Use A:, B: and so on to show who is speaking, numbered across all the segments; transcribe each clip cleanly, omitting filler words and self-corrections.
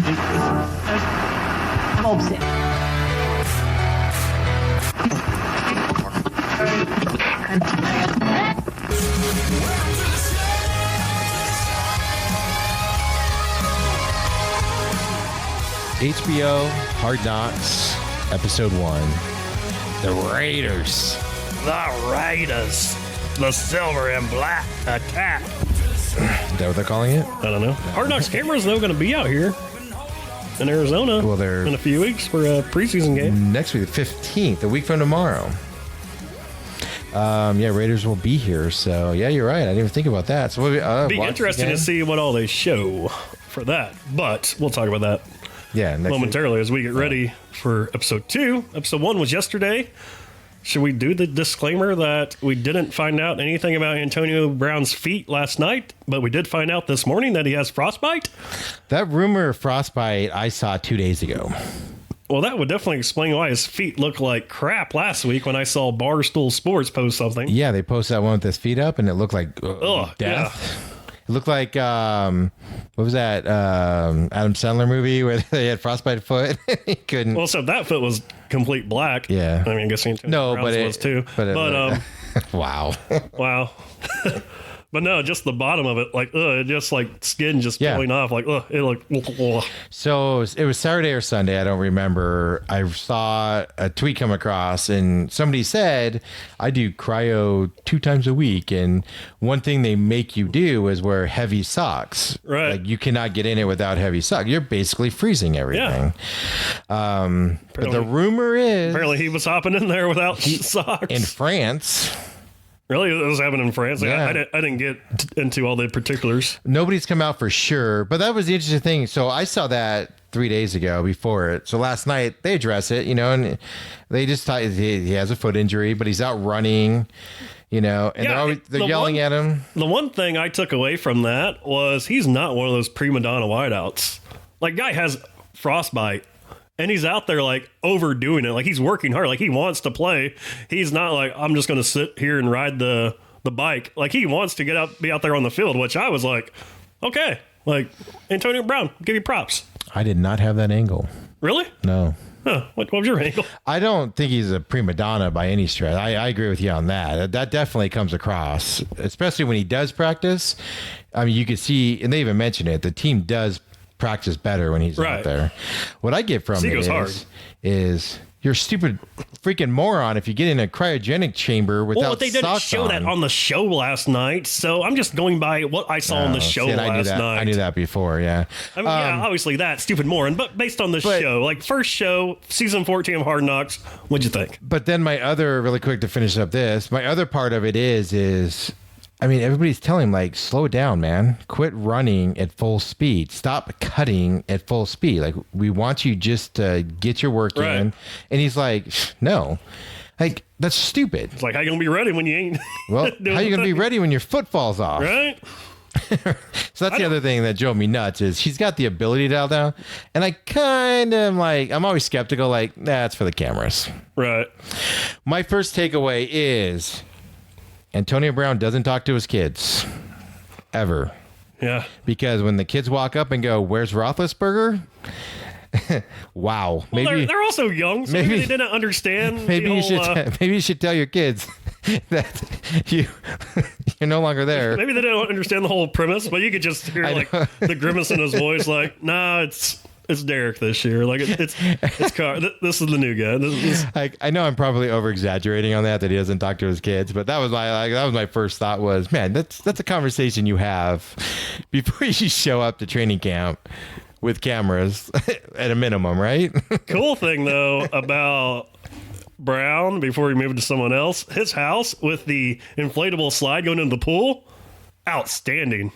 A: HBO Hard Knocks, Episode 1. The Raiders.
B: The Raiders. The silver and black attack.
A: Is that what they're calling it?
B: I don't know. Hard Knocks cameras, though, going to be out here in Arizona in a few weeks for a preseason game.
A: Next week, the 15th, a week from tomorrow. Raiders will be here. So, yeah, you're right. I didn't even think about that. So we'll
B: be interesting to see what all they show for that. But we'll talk about that momentarily as we get ready for episode 2. Episode 1 was yesterday. Should we do the disclaimer that we didn't find out anything about Antonio Brown's feet last night, but we did find out this morning that he has frostbite?
A: That rumor of frostbite I saw 2 days ago.
B: Well, that would definitely explain why his feet looked like crap last week when I saw Barstool Sports post something.
A: Yeah, they posted that one with his feet up, and it looked like death.
B: Yeah.
A: It looked like, what was that, Adam Sandler movie where they had frostbite foot? He couldn't.
B: Well, so that foot was complete black.
A: Yeah.
B: I mean, I guess Antonio Brown's was too.
A: Wow.
B: Wow. But no, just the bottom of it, like, just like skin just peeling off, like, it looked.
A: So it was Saturday or Sunday, I don't remember. I saw a tweet come across, and somebody said, I do cryo 2 times a week, and one thing they make you do is wear heavy socks.
B: Right.
A: Like, you cannot get in it without heavy socks. You're basically freezing everything.
B: Yeah.
A: But the rumor is...
B: Apparently he was hopping in there without socks.
A: In France...
B: Really? It was happening in France?
A: Yeah.
B: I didn't get into all the particulars.
A: Nobody's come out for sure, but that was the interesting thing. So I saw that 3 days ago before it. So last night they address it, and they just thought he has a foot injury, but he's out running, and they're yelling at him.
B: The one thing I took away from that was he's not one of those prima donna wideouts. Like, guy has frostbite. And he's out there, like, overdoing it. Like, he's working hard. Like, he wants to play. He's not like, I'm just going to sit here and ride the bike. Like, he wants to be out there on the field, which I was like, okay. Like, Antonio Brown, give you props.
A: I did not have that angle.
B: Really?
A: No.
B: Huh. What was your angle?
A: I don't think he's a prima donna by any stretch. I agree with you on that. That definitely comes across, especially when he does practice. I mean, you could see, and they even mentioned it, the team does practice better when he's out there. What I get from it is you're a stupid freaking moron if you get in a cryogenic chamber without socks on.
B: Well, they didn't show that on the show last night, so I'm just going by what I saw on the show last night.
A: I knew that before, yeah.
B: I mean, obviously that, stupid moron, but based on the show, like first show, season 14 of Hard Knocks, what'd you think?
A: But then really quick to finish up this, my other part of it is I mean, everybody's telling him, like, slow down, man. Quit running at full speed. Stop cutting at full speed. Like, we want you just to get your work in. And he's like, no. Like, that's stupid.
B: It's like, how you going to be ready when you ain't
A: Well, how you going to be ready when your foot falls off?
B: Right?
A: So that's the other thing that drove me nuts is he's got the ability to dial down. And I kind of like, I'm always skeptical, like, that's for the cameras.
B: Right.
A: My first takeaway is... Antonio Brown doesn't talk to his kids ever.
B: Yeah.
A: Because when the kids walk up and go, "Where's Roethlisberger?" Wow.
B: Well, maybe they're also young, so maybe they didn't understand.
A: Maybe you should tell your kids that you're no longer there.
B: Maybe they didn't understand the whole premise, but you could just hear like the grimace in his voice, like, "Nah, it's Derek this year. Like it's Carr. This is the new guy."
A: I know I'm probably over exaggerating on that he doesn't talk to his kids, but that was my first thought was, man, that's a conversation you have before you show up to training camp with cameras at a minimum, right?
B: Cool thing though about Brown before he moved to someone else, his house with the inflatable slide going into the pool, outstanding.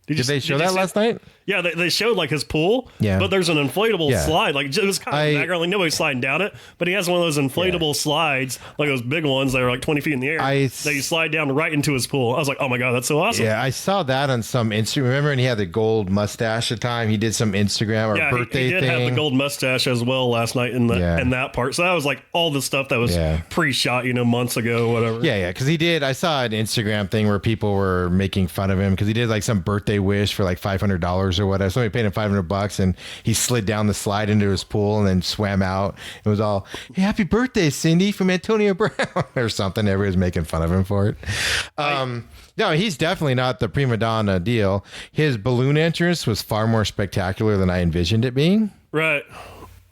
A: Did they show that last night?
B: Yeah, they showed like his pool, but there's an inflatable slide. Like it was kind of background, like nobody's sliding down it, but he has one of those inflatable slides, like those big ones that are like 20 feet in the air that you slide down right into his pool. I was like, oh my God, that's so awesome.
A: Yeah, I saw that on some Instagram. Remember when he had the gold mustache at the time? He did some Instagram or birthday thing.
B: He did have the gold mustache as well last night in that part. So that was like all the stuff that was pre-shot, months ago, whatever.
A: Yeah, because he did. I saw an Instagram thing where people were making fun of him because he did like some birthday wish for like $500 or $500 or whatever. Somebody paid him $500 and he slid down the slide into his pool and then swam out. It was all, hey, happy birthday, Cindy, from Antonio Brown or something. Everybody was making fun of him for it. No, he's definitely not the prima donna deal. His balloon entrance was far more spectacular than I envisioned it being.
B: Right.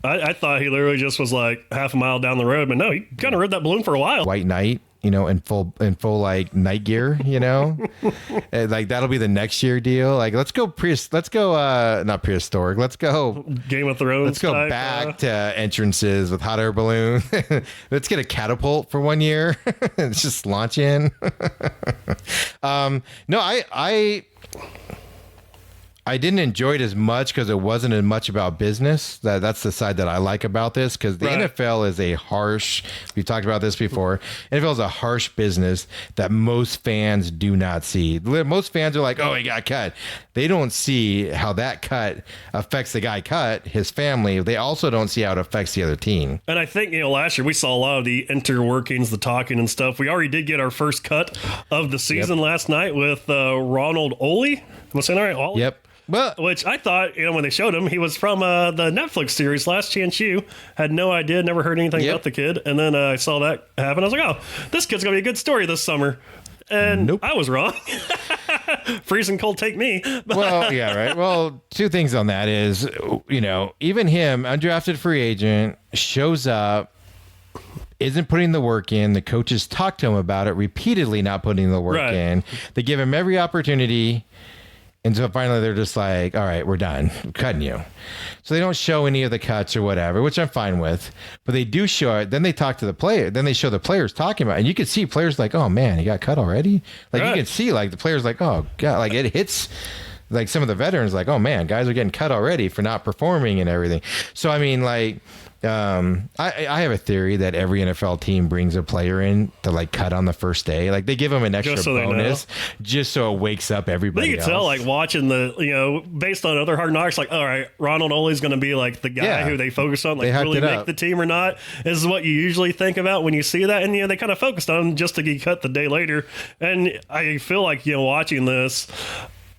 B: I thought he literally just was like half a mile down the road, but no, he kind of rode that balloon for a while.
A: White Knight, in full like night gear, like that'll be the next year deal. Like let's go not prehistoric. Let's go
B: Game of Thrones.
A: Let's go
B: type,
A: back to entrances with hot air balloon. Let's get a catapult for 1 year. Let's just launch in. No, I didn't enjoy it as much because it wasn't as much about business. That's the side that I like about this, because the NFL is a harsh, we've talked about this before, NFL is a harsh business that most fans do not see. Most fans are like, oh, he got cut. They don't see how that cut affects the guy cut, his family. They also don't see how it affects the other team.
B: And I think, last year we saw a lot of the interworkings, the talking and stuff. We already did get our first cut of the season last night with Ronald Oley. Am I saying that right? Oley?
A: Yep. Well,
B: which I thought, when they showed him, he was from the Netflix series Last Chance U. Had no idea, never heard anything about the kid. And then I saw that happen. I was like, oh, this kid's going to be a good story this summer. And I was wrong. Freezing cold, take me.
A: Well, yeah, right. Well, two things on that is, even him, undrafted free agent, shows up, isn't putting the work in. The coaches talk to him about it, repeatedly not putting the work in. They give him every opportunity. And so finally they're just like, all right, we're done. We're cutting you. So they don't show any of the cuts or whatever, which I'm fine with. But they do show it. Then they talk to the player. Then they show the players talking about it. And you can see players like, oh, man, he got cut already? Like, you can see, like, the players like, oh, God. Like, it hits, like, some of the veterans like, oh, man, guys are getting cut already for not performing and everything. So, I mean, like... I have a theory that every NFL team brings a player in to like cut on the first day. Like they give them an extra bonus just so it wakes up everybody.
B: You can tell, like watching based on other Hard Knocks, like, all right, Ronald Oley's going to be like the guy who they focus on, like really make the team or not. This is what you usually think about when you see that. And, they kind of focused on him just to get cut the day later. And I feel like, watching this,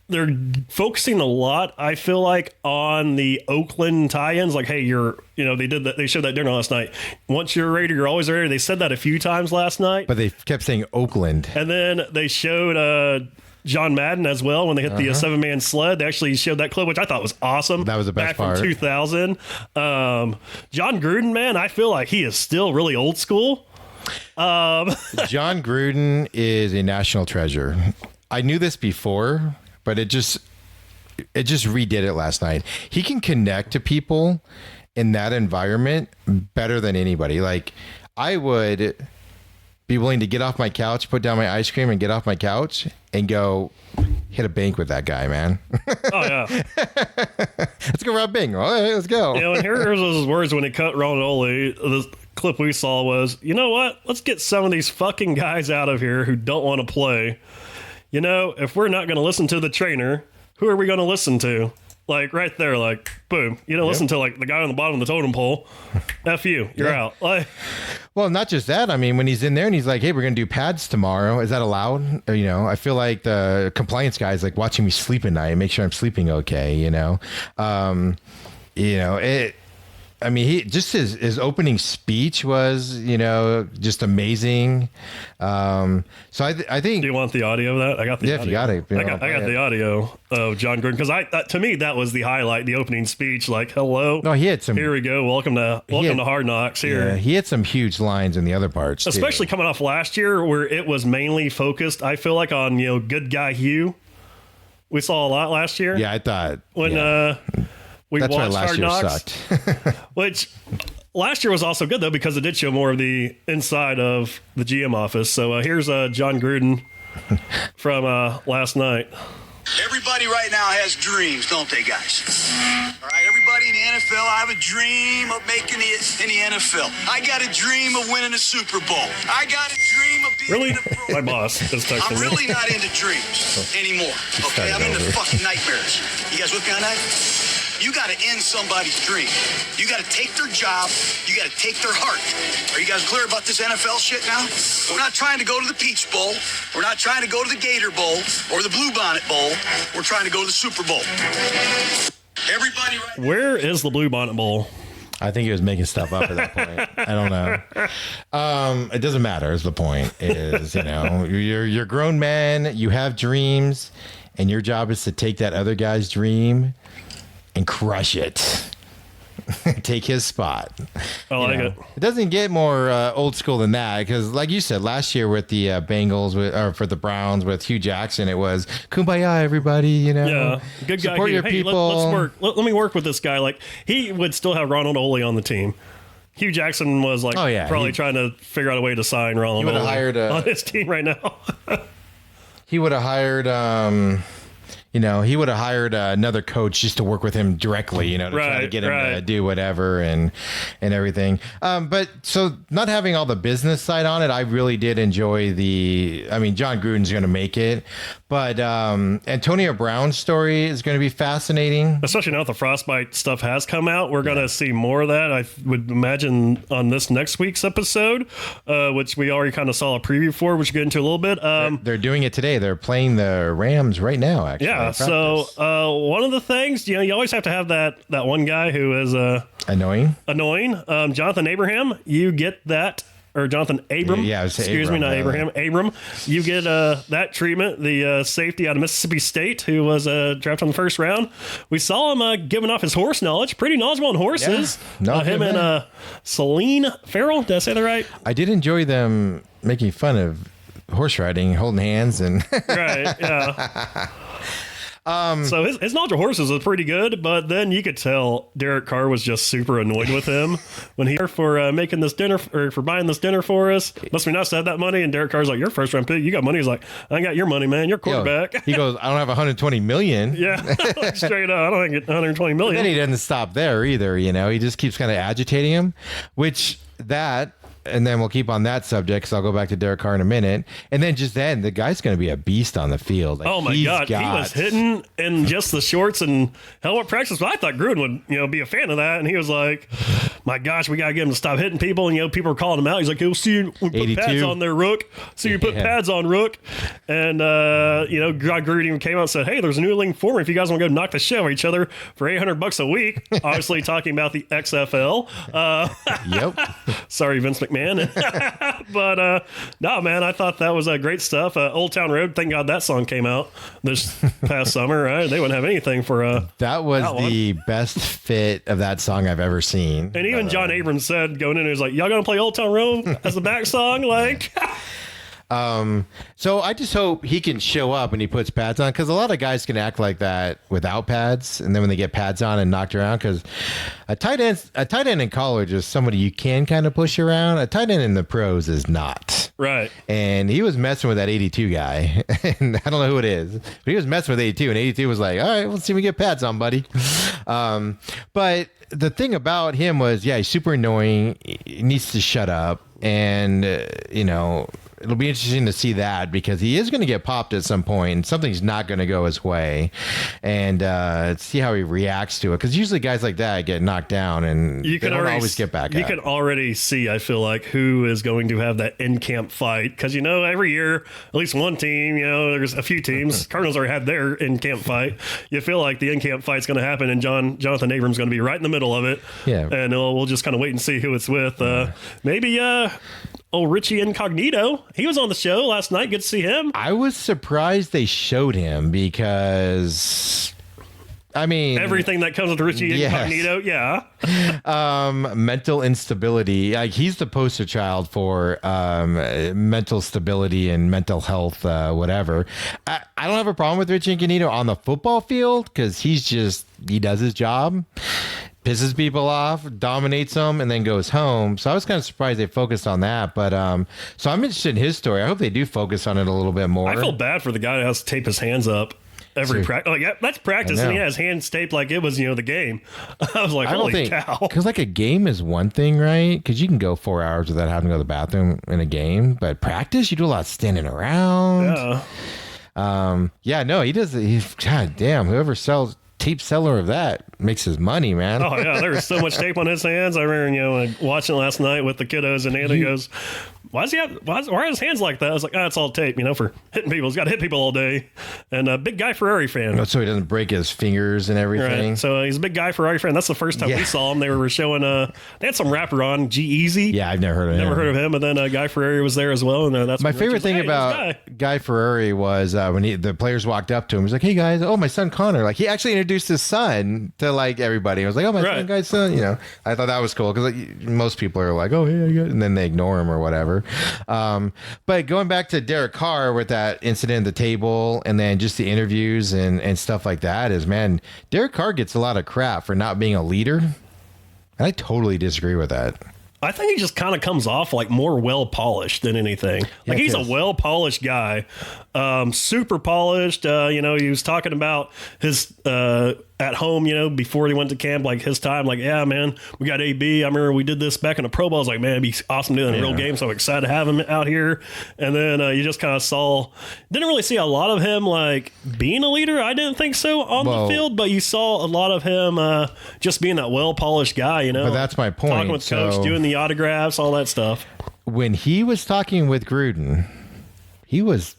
B: they're focusing a lot, I feel like, on the Oakland tie-ins. Like, hey, they did that. They showed that dinner last night. Once you're a Raider, you're always a Raider. They said that a few times last night.
A: But they kept saying Oakland.
B: And then they showed John Madden as well when they hit the 7-man sled. They actually showed that clip, which I thought was awesome.
A: That was the best part.
B: Back from 2000. John Gruden, man, I feel like he is still really old school.
A: John Gruden is a national treasure. I knew this before, but it just redid it last night. He can connect to people in that environment better than anybody. Like, I would be willing to get off my couch, put down my ice cream and get off my couch and go hit a bank with that guy, man.
B: Oh, yeah.
A: Let's go rob Bing. All right, let's go.
B: And here's those words when he cut Ronald Oley. The clip we saw was, you know what? Let's get some of these fucking guys out of here who don't want to play. If we're not going to listen to the trainer, who are we going to listen to? Like, right there, like, boom. Listen to, like, the guy on the bottom of the totem pole. F you. You're out. Like,
A: well, not just that. I mean, when he's in there and he's like, hey, we're going to do pads tomorrow. Is that allowed? I feel like the compliance guy is, like, watching me sleep at night, make sure I'm sleeping okay, he just his opening speech was, just amazing. So I think.
B: Do you want the audio of that? I got the audio.
A: If you got it.
B: I got the audio of John Gruden because to me that was the highlight, the opening speech. Like, hello.
A: No, he had some.
B: Here we go. Welcome to Hard Knocks. Here.
A: Yeah, he had some huge lines in the other parts,
B: especially coming off last year where it was mainly focused. I feel like on good guy Hugh. We saw a lot last year.
A: Yeah, I thought
B: when we
A: that's
B: watched
A: why last
B: Hard
A: year
B: Knocks,
A: sucked.
B: which last year was also good though because it did show more of the inside of the GM office. So here's John Gruden from last night.
C: Everybody right now has dreams, don't they, guys? All right, everybody in the NFL, I have a dream of making it in the NFL. I got a dream of winning a Super Bowl. I got a dream of being in the Pro.
B: My boss is texting
C: I'm
B: me.
C: really not into dreams anymore. Okay, I'm into fucking nightmares. You guys with me on that? You got to end somebody's dream. You got to take their job. You got to take their heart. Are you guys clear about this NFL shit now? We're not trying to go to the Peach Bowl. We're not trying to go to the Gator Bowl or the Bluebonnet Bowl. We're trying to go to the Super Bowl. Everybody right now.
B: Where is the Bluebonnet Bowl?
A: I think he was making stuff up at that point. I don't know. It doesn't matter. Is the point? Is you're grown men. You have dreams, and your job is to take that other guy's dream and crush it. Take his spot.
B: I like it.
A: It doesn't get more old school than that because, like you said, last year with the Bengals, or for the Browns with Hugh Jackson, it was kumbaya, everybody.
B: Yeah, good guy.
A: Support your
B: Hey,
A: people.
B: let's work. Let me work with this guy. Like he would still have Ronald Oley on the team. Hugh Jackson was like, probably trying to figure out a way to sign Ronald
A: would've
B: Oley
A: hired
B: on his team right now.
A: He would have hired. He would have hired another coach just to work with him directly, to try to get him to do whatever and everything. But so not having all the business side on it, I really did enjoy John Gruden's going to make it, but Antonio Brown's story is going to be fascinating.
B: Especially now that the frostbite stuff has come out. We're going to see more of that, I would imagine, on this next week's episode, which we already kind of saw a preview for, which we'll get into a little bit.
A: They're doing it today. They're playing the Rams right now, actually.
B: Yeah. So one of the things, you always have to have that one guy who is
A: annoying.
B: Jonathan Abraham, you get that, or Jonathan Abram.
A: Yeah,
B: excuse me, not Abraham. Abram, you get that treatment. The safety out of Mississippi State, who was drafted in the first round. We saw him giving off his horse knowledge. Pretty knowledgeable on horses.
A: Yeah,
B: him and Celine Farrell. Did I say that right?
A: I did enjoy them making fun of horse riding, holding hands, and
B: right. Yeah. So his knowledge of horses was pretty good, but then you could tell Derek Carr was just super annoyed with him when he for making this dinner or for buying this dinner for us. Must be nice to have that money. And Derek Carr's like, "You're first round pick. You got money." He's like, "I ain't got your money, man. You're quarterback."
A: He goes, "I don't have 120 million."
B: Yeah, straight up. I don't think 120 million.
A: But then he doesn't stop there either. He just keeps kind of agitating him, and then we'll keep on that subject because I'll go back to Derek Carr in a minute. And then the guy's going to be a beast on the field. Like,
B: oh my God. He was hitting in just the shorts and helmet practice. But I thought Gruden would, be a fan of that. And he was like, my gosh, we got to get him to stop hitting people. And, people were calling him out. He's like, we'll see you put
A: 82.
B: pads on there, Rook. See you put pads on, Rook. And, Gruden even came out and said, hey, there's a new league form if you guys want to go knock the shit out of each other for $800 a week. Obviously talking about the XFL.
A: Yep.
B: Sorry, Vince McMahon. But no, man, I thought that was great stuff. Old Town Road, thank God that song came out this past summer. Right? They wouldn't have anything for
A: that was the best fit of that song I've ever seen.
B: And even John Abrams said going in, he was like, "Y'all gonna play Old Town Road as the back song?" Like.
A: So I just hope he can show up when he puts pads on, because a lot of guys can act like that without pads, and then when they get pads on and knocked around, because a tight end in college is somebody you can kind of push around. A tight end in the pros is not.
B: Right. And
A: he was messing with that 82 guy, and I don't know who it is, but he was messing with 82, and 82 was like, all right, let's see if we get pads on, buddy. But the thing about him was, he's super annoying. He needs to shut up, and it'll be interesting to see that, because he is going to get popped at some point and something's not going to go his way, and see how he reacts to it, because usually guys like that get knocked down and they don't always get back up.
B: You can already see, I feel like, who is going to have that in-camp fight, because every year at least one team, there's a few teams. Cardinals already had their in-camp fight. You feel like the in-camp fight's going to happen, and Jonathan Abrams going to be right in the middle of it.
A: Yeah,
B: and we'll just kind of wait and see who it's with. Maybe old Richie Incognito. He was on the show last night. Good to see him.
A: I was surprised they showed him, because
B: everything that comes with Richie Incognito. Yeah.
A: Mental instability. Like, he's the poster child for mental stability and mental health, whatever. I don't have a problem with Richie Incognito on the football field, because he does his job, pisses people off, dominates them, and then goes home. So I was kind of surprised they focused on that. But so I'm interested in his story. I hope they do focus on it a little bit more.
B: I feel bad for the guy that has to tape his hands up every practice. Like, that's practice, and he has hands taped like it was, the game. I was like, holy cow.
A: Because like a game is one thing, right? Because you can go 4 hours without having to go to the bathroom in a game. But practice, you do a lot of standing around.
B: Yeah.
A: He does. God damn, whoever sells tape seller of that makes his money, man.
B: Oh yeah, there was so much tape on his hands. I remember, like, watching it last night with the kiddos, and Anna goes, why are his hands like that? I was like, it's all tape, for hitting people. He's got to hit people all day. And a big Guy Ferrari fan.
A: So he doesn't break his fingers and everything.
B: Right. So he's a big Guy Ferrari fan. That's the first time we saw him. They were showing, they had some rapper on, G-Eazy.
A: Yeah, I've never heard of him.
B: Never heard of him. And then Guy Ferrari was there as well. And that's
A: my favorite thing about Guy Ferrari was when the players walked up to him. He was like, "Hey guys, my son Connor." Like, he actually introduced his son to like everybody. He was like, "Oh, my son, guy's son." I thought that was cool because most people are like, "Oh, yeah," and then they ignore him or whatever. But going back to Derek Carr with that incident at the table, and then just the interviews and stuff like that, is, man, Derek Carr gets a lot of crap for not being a leader. And I totally disagree with that.
B: I think he just kind of comes off like more well polished than anything. Like, he's a well polished guy, super polished. He was talking about his at home, before he went to camp, like his time, like, yeah, man, we got AB. I remember we did this back in the Pro Bowl. I was like, man, it'd be awesome doing a real game. So I'm excited to have him out here. And then you just kind of didn't really see a lot of him like being a leader. I didn't think so on the field, but you saw a lot of him just being that well polished guy,
A: But that's my point.
B: Talking with coach, doing the autographs, all that stuff.
A: When he was talking with Gruden, he was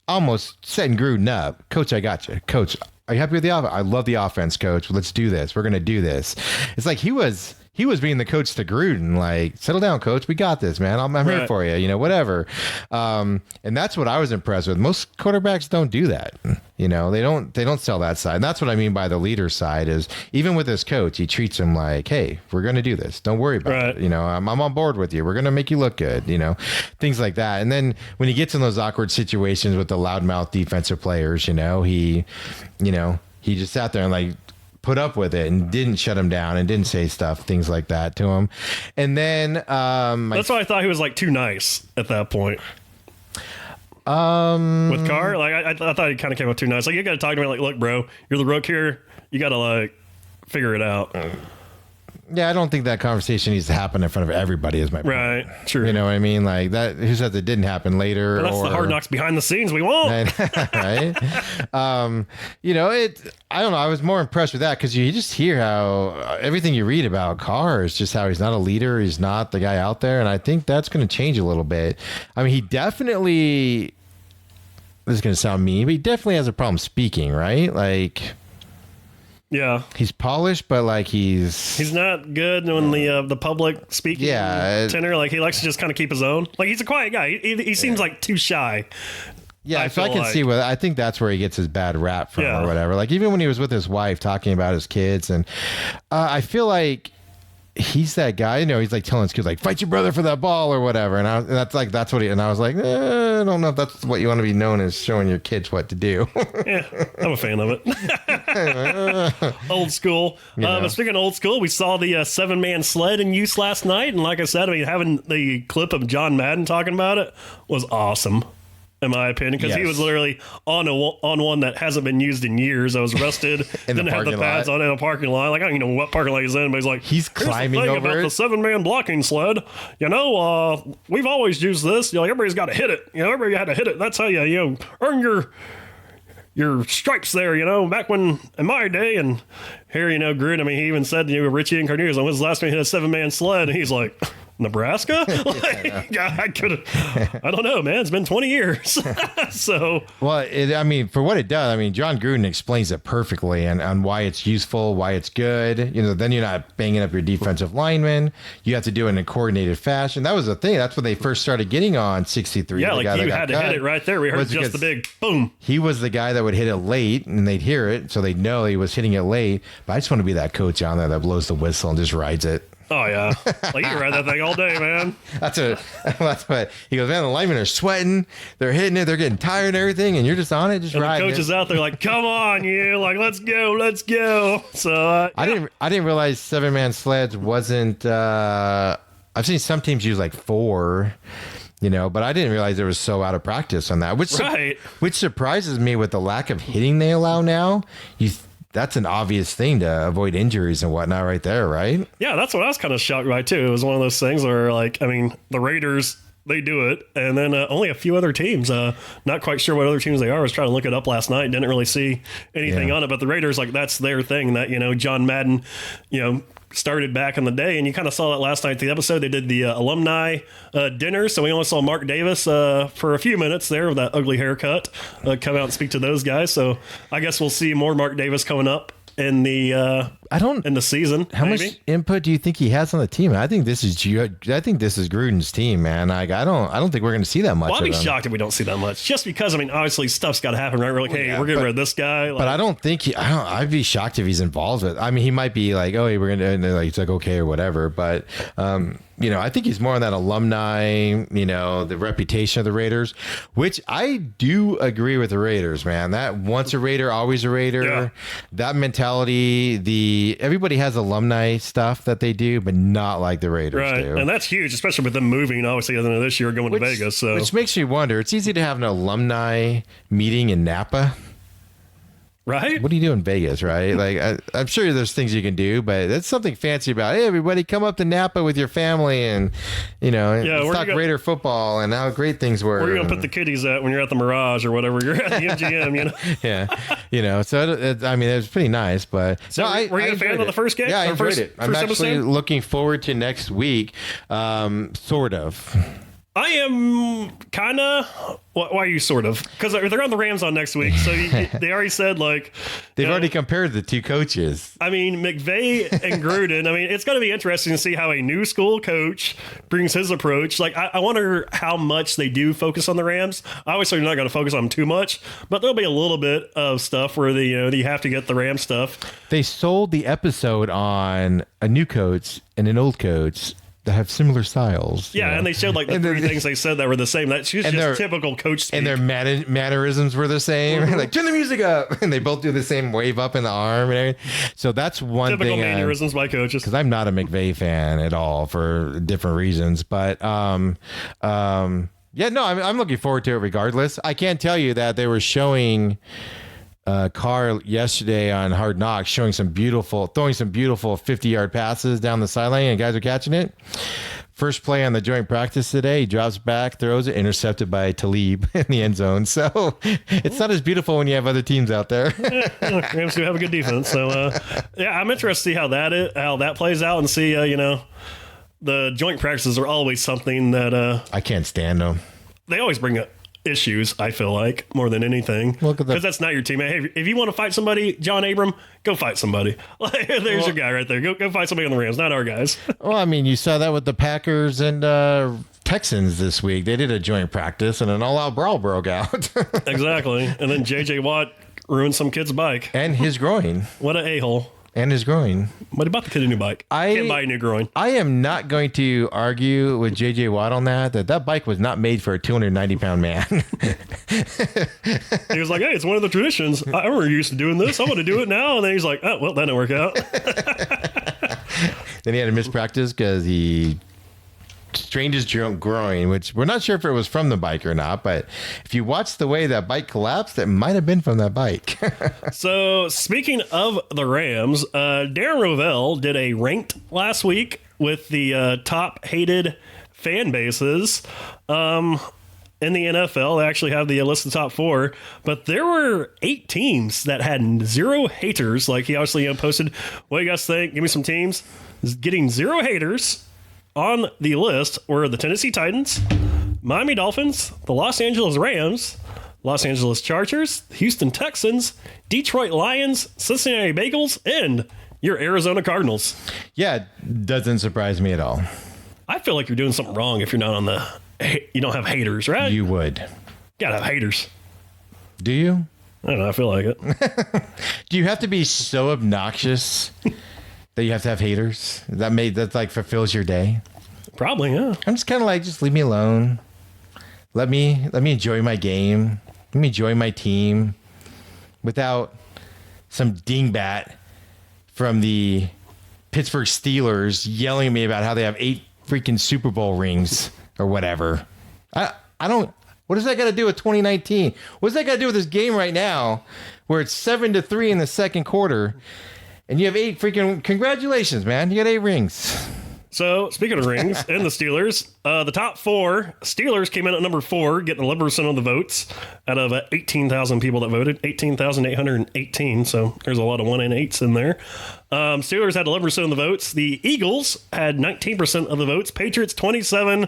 A: almost setting Gruden up. Coach, I got you. Coach, are you happy with the offense? I love the offense, coach. Let's do this. We're going to do this. It's like he was being the coach to Gruden, like, settle down, coach. We got this, man. I'm here for you, whatever. And that's what I was impressed with. Most quarterbacks don't do that. They don't sell that side. And that's what I mean by the leader side is, even with his coach, he treats him like, hey, we're going to do this. Don't worry about it. I'm on board with you. We're going to make you look good, things like that. And then when he gets in those awkward situations with the loudmouth defensive players, he just sat there and like put up with it and didn't shut him down and didn't say things like that to him. And then
B: that's why I thought he was like too nice at that point. With Carr, like I thought he kind of came up too nice. Like, you got to talk to me like, look, bro, you're the rook here. You got to like figure it out.
A: Yeah, I don't think that conversation needs to happen in front of everybody, is my point.
B: Right, sure.
A: You know what I mean? Like that. Who says it didn't happen later?
B: Well, that's the Hard Knocks behind the scenes we want.
A: Right? I don't know. I was more impressed with that because you just hear how everything you read about Carr is just how he's not a leader. He's not the guy out there. And I think that's going to change a little bit. I mean, he definitely, this is going to sound mean, but he definitely has a problem speaking, right? Like,
B: yeah,
A: he's polished, but like he's
B: not good when the public speaking tenor. Like, he likes to just kind of keep his own. Like, he's a quiet guy. He seems like too shy.
A: Yeah, so I can see I think that's where he gets his bad rap from or whatever. Like, even when he was with his wife talking about his kids, and I feel like he's that guy. He's like telling his kids like, fight your brother for that ball or whatever. And that's what he. And I was like, I don't know if that's what you want to be known as, showing your kids what to do.
B: Yeah, I'm a fan of it. Old school. But speaking of old school, we saw the 7-man sled in use last night, and like I said, having the clip of John Madden talking about it was awesome, in my opinion, because he was literally on one that hasn't been used in years. I was rusted, didn't have the pads on in a parking lot. Like, I don't even know what parking lot he's in, but he's like,
A: he's climbing over
B: about
A: it.
B: The 7-man blocking sled. We've always used this. Everybody's got to hit it. Everybody had to hit it. That's how you earn your stripes there, back when in my day. And here, Gruden, he even said to Richie and Cornelius, when was the last time he hit a 7-man sled? And he's like, Nebraska? I don't know, man. It's been 20 years. So,
A: well, for what it does, John Gruden explains it perfectly and why it's useful, why it's good. Then you're not banging up your defensive linemen. You have to do it in a coordinated fashion. That was the thing. That's when they first started getting on 63.
B: Yeah, like you had to hit it right there. We heard just the big boom.
A: He was the guy that would hit it late, and they'd hear it, so they'd know he was hitting it late. But I just want to be that coach on there that blows the whistle and just rides it.
B: Oh, yeah. Like, you can ride that thing all day, man.
A: That's what he goes, man, the linemen are sweating. They're hitting it. They're getting tired and everything. And you're just on it, just riding.
B: The coach is out there like, come on, you. Like, let's go. So,
A: I didn't realize 7-man sleds wasn't, I've seen some teams use like 4, but I didn't realize it was so out of practice on that, which surprises me with the lack of hitting they allow now. That's an obvious thing to avoid injuries and whatnot right there, right?
B: Yeah, that's what I was kind of shocked by, too. It was one of those things where, like, the Raiders they do it. And then only a few other teams. Not quite sure what other teams they are. I was trying to look it up last night. Didn't really see anything on it. But the Raiders, like, that's their thing that, John Madden, started back in the day. And you kind of saw that last night. The episode, they did the alumni dinner. So we only saw Mark Davis for a few minutes there with that ugly haircut come out and speak to those guys. So I guess we'll see more Mark Davis coming up in the in the season.
A: How much input do you think he has on the team? I think this is Gruden's team, man. I don't think we're going to see that much.
B: Well, I'd be shocked if we don't see that much, just because obviously stuff's got to happen, right? We're like, hey, we're getting rid of this guy.
A: But I don't think I'd be shocked if he's involved with. I mean, he might be like, oh, hey, we're going to like, it's like okay or whatever. But I think he's more on that alumni, the reputation of the Raiders, which I do agree with the Raiders, man. That once a Raider, always a Raider. That mentality. Everybody has alumni stuff that they do, but not like the Raiders do.
B: And that's huge, especially with them moving, obviously, at the end of this year, going to Vegas. So.
A: Which makes me wonder, it's easy to have an alumni meeting in Napa.
B: Right?
A: What do you do in Vegas, right? Like, I'm sure there's things you can do, but that's something fancy about, hey, everybody come up to Napa with your family and, talk Raider football and how great things were.
B: Where are you going to put the kiddies at when you're at the Mirage or whatever? You're at the MGM,
A: Yeah. So, it was pretty nice, but.
B: So were you a fan of the first game?
A: Yeah, I enjoyed it. I'm actually
B: episode?
A: looking forward to next week, sort of.
B: I am kind of. Why are you sort of? Because they're on the Rams on next week, so they already said like
A: they've already compared the two coaches.
B: I mean, McVay and Gruden. I mean, it's going to be interesting to see how a new school coach brings his approach. Like, I wonder how much they do focus on the Rams. Obviously, they're not going to focus on them too much, but there'll be a little bit of stuff where you have to get the Rams stuff.
A: They sold the episode on a new coach and an old coach that have similar styles.
B: Yeah, and they showed like the three things they said that were the same. That's just typical coach speak.
A: And their mannerisms were the same. Mm-hmm. Like, turn the music up. And they both do the same wave up in the arm and everything. So that's one
B: typical
A: thing.
B: Typical mannerisms by coaches.
A: Because I'm not a McVay fan at all for different reasons. But, I'm looking forward to it regardless. I can tell you that they were showing... Carr yesterday on Hard Knocks throwing some beautiful 50-yard passes down the sideline, and guys are catching it. First play on the joint practice today, he drops back, throws it, intercepted by Talib in the end zone. So it's not as beautiful when you have other teams out there.
B: Rams do have a good defense. So I'm interested to see how that plays out and see the joint practices are always something that
A: I can't stand them.
B: They always bring up issues, I feel like, more than anything, because that's not your team. Hey, if you want to fight somebody, John Abram, go fight somebody. There's your guy right there. Go fight somebody on the Rams, not our guys.
A: Well, I mean, you saw that with the Packers and Texans this week. They did a joint practice and an all-out brawl broke out.
B: Exactly. And then J.J. Watt ruined some kid's bike.
A: And his groin.
B: What an a-hole.
A: And his groin.
B: But he bought the kid a new bike. Can't buy a new groin.
A: I am not going to argue with J.J. Watt on that bike was not made for a 290-pound man.
B: He was like, hey, it's one of the traditions. I were used to doing this. I'm going to do it now. And then he's like, oh, well, that didn't work out.
A: Then he had to miss practice because he strained his groin, which we're not sure if it was from the bike or not, but if you watch the way that bike collapsed, it might have been from that bike.
B: So speaking of the Rams, Darren Rovell did a ranked last week with the top hated fan bases in the NFL. They actually have the list of the top 4, but there were 8 teams that had 0 haters. Like, he obviously posted, what do you guys think? Give me some teams. Getting 0 haters on the list were the Tennessee Titans, Miami Dolphins, the Los Angeles Rams, Los Angeles Chargers, Houston Texans, Detroit Lions, Cincinnati Bengals, and your Arizona Cardinals.
A: Yeah, doesn't surprise me at all.
B: I feel like you're doing something wrong if you're not on you don't have haters, right?
A: You would.
B: Gotta have haters.
A: Do you?
B: I don't know, I feel like it.
A: Do you have to be so obnoxious that you have to have haters? That like fulfills your day?
B: Probably, yeah.
A: I'm just kind of like, just leave me alone. Let me enjoy my game. Let me enjoy my team without some dingbat from the Pittsburgh Steelers yelling at me about how they have 8 freaking Super Bowl rings or whatever. I don't. What does that got to do with 2019? What's that got to do with this game right now, where it's 7-3 in the second quarter? And you have 8 freaking, congratulations, man. You got 8 rings.
B: So, speaking of rings and the Steelers, the top four, Steelers came in at number 4, getting 11% of the votes out of 18,000 people that voted, 18,818. So, there's a lot of 1 and 8s in there. Steelers had 11% of the votes. The Eagles had 19% of the votes. Patriots, 27.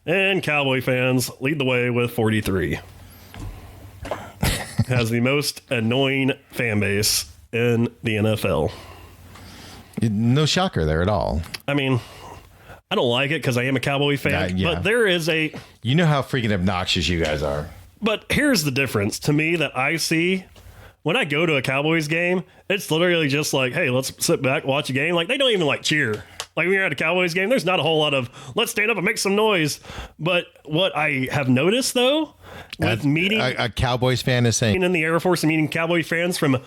B: And Cowboy fans lead the way with 43. Has the most annoying fan base in the NFL.
A: No shocker there at all.
B: I mean, I don't like it because I am a Cowboy fan,
A: Yeah.
B: but there is a...
A: You know how freaking obnoxious you guys are.
B: But here's the difference to me that I see when I go to a Cowboys game. It's literally just like, hey, let's sit back, watch a game. Like, they don't even like cheer. Like, when you're at a Cowboys game, there's not a whole lot of let's stand up and make some noise. But what I have noticed, though, with meeting
A: A Cowboys fan is saying,
B: in the Air Force and meeting Cowboy fans from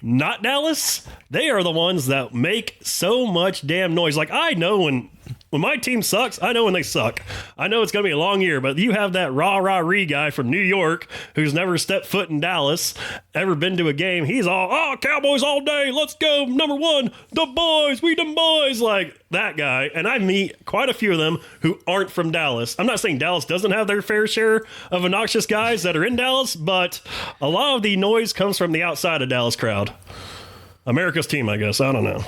B: not Dallas, they are the ones that make so much damn noise. Like, I know when my team sucks, I know when they suck. I know it's going to be a long year, but you have that rah-rah-ree guy from New York who's never stepped foot in Dallas, ever been to a game. He's all, oh, Cowboys all day. Let's go. Number 1, the boys. We them boys. Like that guy. And I meet quite a few of them who aren't from Dallas. I'm not saying Dallas doesn't have their fair share of obnoxious guys that are in Dallas, but a lot of the noise comes from the outside of Dallas crowd. America's team, I guess. I don't know.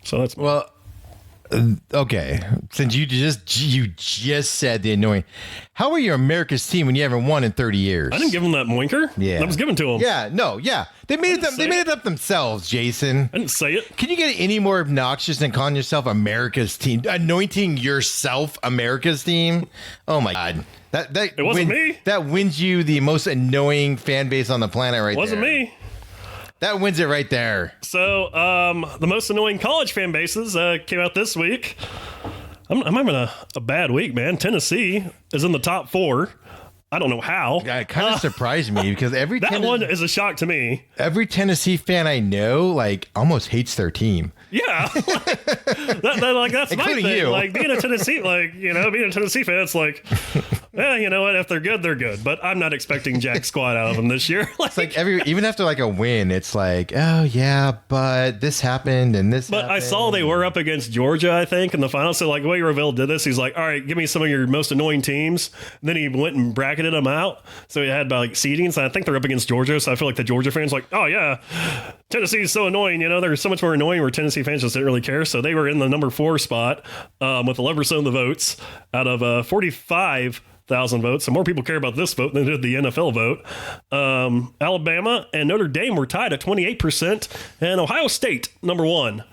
B: So that's
A: well, okay. Since you just said the annoying, how are you America's team when you haven't won in 30 years?
B: I didn't give them that moinker.
A: Yeah,
B: That was given to them.
A: Yeah, no, yeah. They made it. They made it up themselves, Jason.
B: I didn't say it.
A: Can you get any more obnoxious than calling yourself America's team? Anointing yourself America's team? Oh my God. That
B: It wasn't me.
A: That wins you the most annoying fan base on the planet right there.
B: Wasn't me.
A: That wins it right there.
B: So, the most annoying college fan bases came out this week. I'm having a bad week, man. Tennessee is in the top 4. I don't know how.
A: Yeah, it kind of surprised me because
B: That one is a shock to me.
A: every Tennessee fan I know like almost hates their team.
B: Yeah, that's my
A: Including
B: thing.
A: you.
B: Like being a Tennessee, being a Tennessee fan, it's like, yeah, you know what? If they're good, they're good. But I'm not expecting jack squat out of them this year.
A: It's like even after like a win, it's like, oh yeah, but this happened and this.
B: But I
A: happened.
B: saw they were up against Georgia, I think, in the final. So, like, the way Ravel did this, he's like, all right, give me some of your most annoying teams. And then he went and bracketed them out. So he had like seedings. I think they're up against Georgia. So I feel like the Georgia fans like, oh yeah, Tennessee is so annoying. You know, they're so much more annoying where Tennessee fans just didn't really care. So they were in the number 4 spot with 11% of the votes out of 45,000 votes. So more people care about this vote than did the NFL vote. Alabama and Notre Dame were tied at 28%, and Ohio State number 1.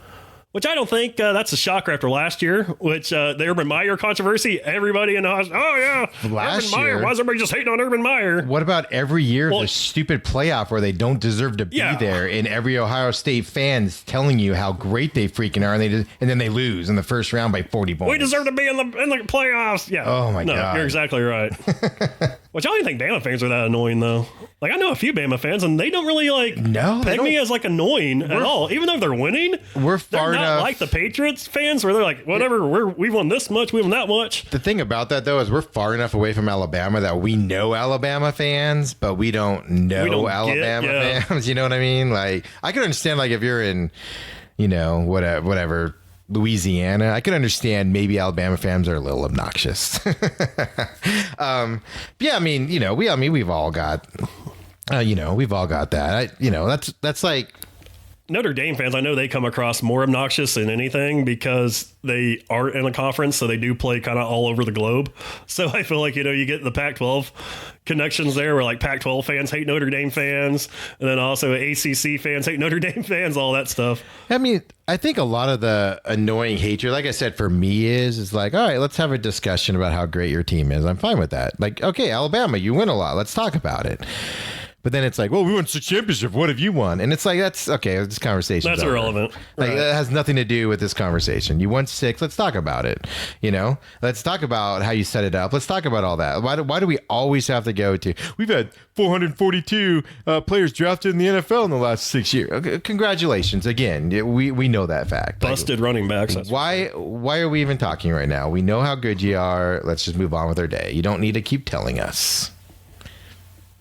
B: Which I don't think that's a shocker after last year, which the Urban Meyer controversy. Everybody in the house, oh yeah,
A: Last
B: Urban Meyer.
A: year-
B: Why is everybody just hating on Urban Meyer?
A: What about every year
B: Well-
A: the stupid playoff where they don't deserve to be
B: Yeah.
A: there, and every Ohio State fan's telling you how great they freaking are, and then they lose in the first round by 40 points.
B: We deserve to be in the playoffs. Yeah.
A: Oh, my God.
B: You're exactly right. Which I don't even think Bama fans are that annoying though. Like I know a few Bama fans, and they don't really
A: No, they
B: peg me
A: don't.
B: as like annoying at all. Even though they're winning,
A: We're
B: they're
A: far
B: not
A: enough.
B: like the Patriots fans where they're like, whatever, we've won this much, we've won that much.
A: The thing about that though is we're far enough away from Alabama that we know Alabama fans, but we don't know
B: We don't get-
A: Alabama
B: yeah.
A: fans. You know what I mean? Like I can understand like if you're in, whatever. Louisiana, I can understand maybe Alabama fans are a little obnoxious. Yeah, I mean, we've all got, we've all got that. That's like,
B: Notre Dame fans, I know they come across more obnoxious than anything because they are in a conference, so they do play kind of all over the globe. So I feel like, you get the Pac-12 connections there where like Pac-12 fans hate Notre Dame fans, and then also ACC fans hate Notre Dame fans, all that stuff.
A: I mean, I think a lot of the annoying hatred, like I said, for me is like, all right, let's have a discussion about how great your team is. I'm fine with that. Like, okay, Alabama, you win a lot. Let's talk about it. But then it's like, well, we won 6 championships. What have you won? And it's like, that's okay. This conversation.
B: That's irrelevant.
A: Like
B: Right.
A: that has nothing to do with this conversation. You won 6. Let's talk about it. Let's talk about how you set it up. Let's talk about all that. Why do we always have to go to? We've had 442 players drafted in the NFL in the last 6 years. Okay, congratulations again. We know that fact. Like,
B: Busted running backs. That's
A: why are we even talking right now? We know how good you are. Let's just move on with our day. You don't need to keep telling us.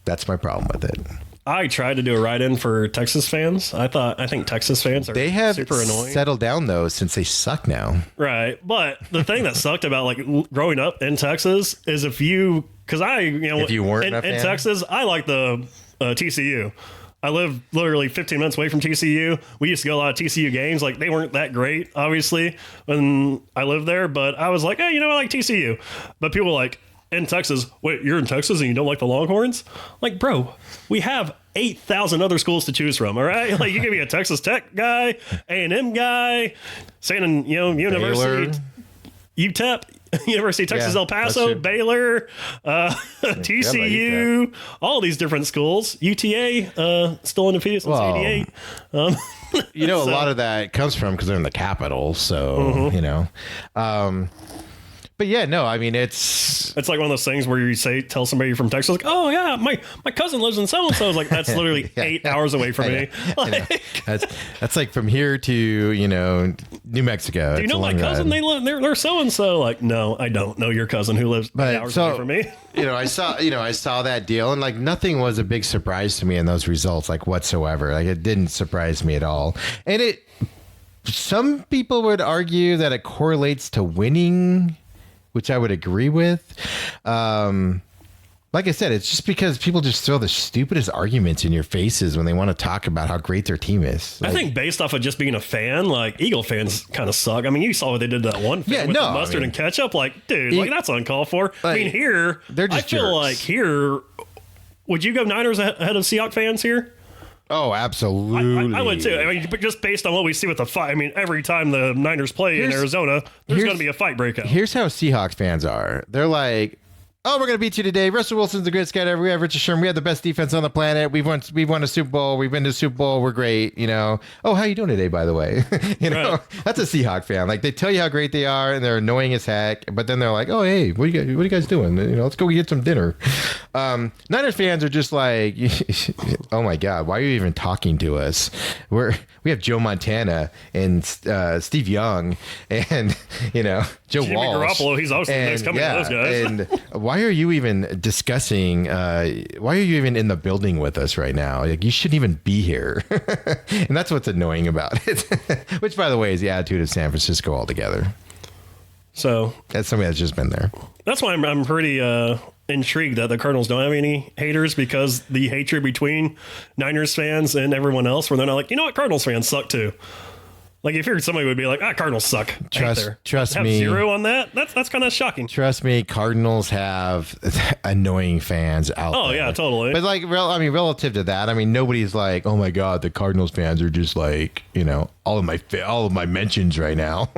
A: That's my problem with it.
B: I tried to do a write-in for Texas fans. I think Texas fans are
A: They have
B: super annoying.
A: settled down though since they suck now.
B: Right. But the thing that sucked about like growing up in Texas is if you
A: weren't
B: in
A: a fan?
B: Texas, I like the TCU. I live literally 15 minutes away from TCU. We used to go a lot of TCU games. Like, they weren't that great, obviously, when I lived there. But I was like, hey, I like TCU. But people were like, in Texas, wait, you're in Texas and you don't like the Longhorns? Like, bro, we have 8,000 other schools to choose from, all right? Like, you give me a Texas Tech guy, A&M guy, University,
A: Baylor.
B: UTEP, University of Texas,
A: Yeah,
B: El Paso,
A: that's true.
B: Baylor, TCU, all these different schools. UTA, still undefeated since
A: Well,
B: 88.
A: A lot of that comes from because they're in the capital. So, but yeah, no, I mean, it's
B: It's like one of those things where you tell somebody you're from Texas, like, oh yeah, my cousin lives in so-and-so. I was like, that's literally 8 hours away from me. Like,
A: that's like from here to, New Mexico.
B: do you know my cousin? They're so-and-so. Like, no, I don't know your cousin who lives 8 hours away from me.
A: I saw that deal, and like nothing was a big surprise to me in those results, like whatsoever. Like, it didn't surprise me at all. And some people would argue that it correlates to winning, which I would agree with. Like I said, it's just because people just throw the stupidest arguments in your faces when they want to talk about how great their team is.
B: I think based off of just being a fan, like, Eagle fans kind of suck. I mean, you saw what they did to that one fan with the mustard and ketchup. Like, dude, that's uncalled for. I mean, here,
A: they're just
B: I feel
A: jerks.
B: like here, would you go Niners ahead of Seahawks fans here?
A: Oh, absolutely.
B: I would too. I mean, but just based on what we see with the fight, I mean, every time the Niners play in Arizona, there's going to be a fight breakout.
A: Here's how Seahawks fans are. They're like, oh, we're going to beat you today. Russell Wilson's the greatest guy ever. We have Richard Sherman. We have the best defense on the planet. We've won a Super Bowl. We've been to Super Bowl. We're great. Oh, how you doing today, by the way?
B: Right.
A: That's a Seahawk fan. Like, they tell you how great they are, and they're annoying as heck. But then they're like, oh, hey, what are you guys doing? Let's go get some dinner. Niners fans are just like, oh my God, why are you even talking to us? We have Joe Montana and Steve Young and Joe
B: Jimmy
A: Walsh.
B: Garoppolo, he's obviously the next coming of those guys.
A: And why are you even discussing? Why are you even in the building with us right now? Like, you shouldn't even be here. And that's what's annoying about it. Which, by the way, is the attitude of San Francisco altogether.
B: So
A: As somebody that's just been there.
B: that's why I'm pretty intrigued that the Cardinals don't have any haters, because the hatred between Niners fans and everyone else, where they're not like, Cardinals fans suck too. Like, if somebody would be like, Cardinals suck.
A: Trust
B: have
A: me.
B: Zero on that. That's kind of shocking.
A: Trust me, Cardinals have annoying fans out there.
B: Oh yeah, totally.
A: But like, relative to that, nobody's like, oh my God, the Cardinals fans are just like, all of my mentions right now.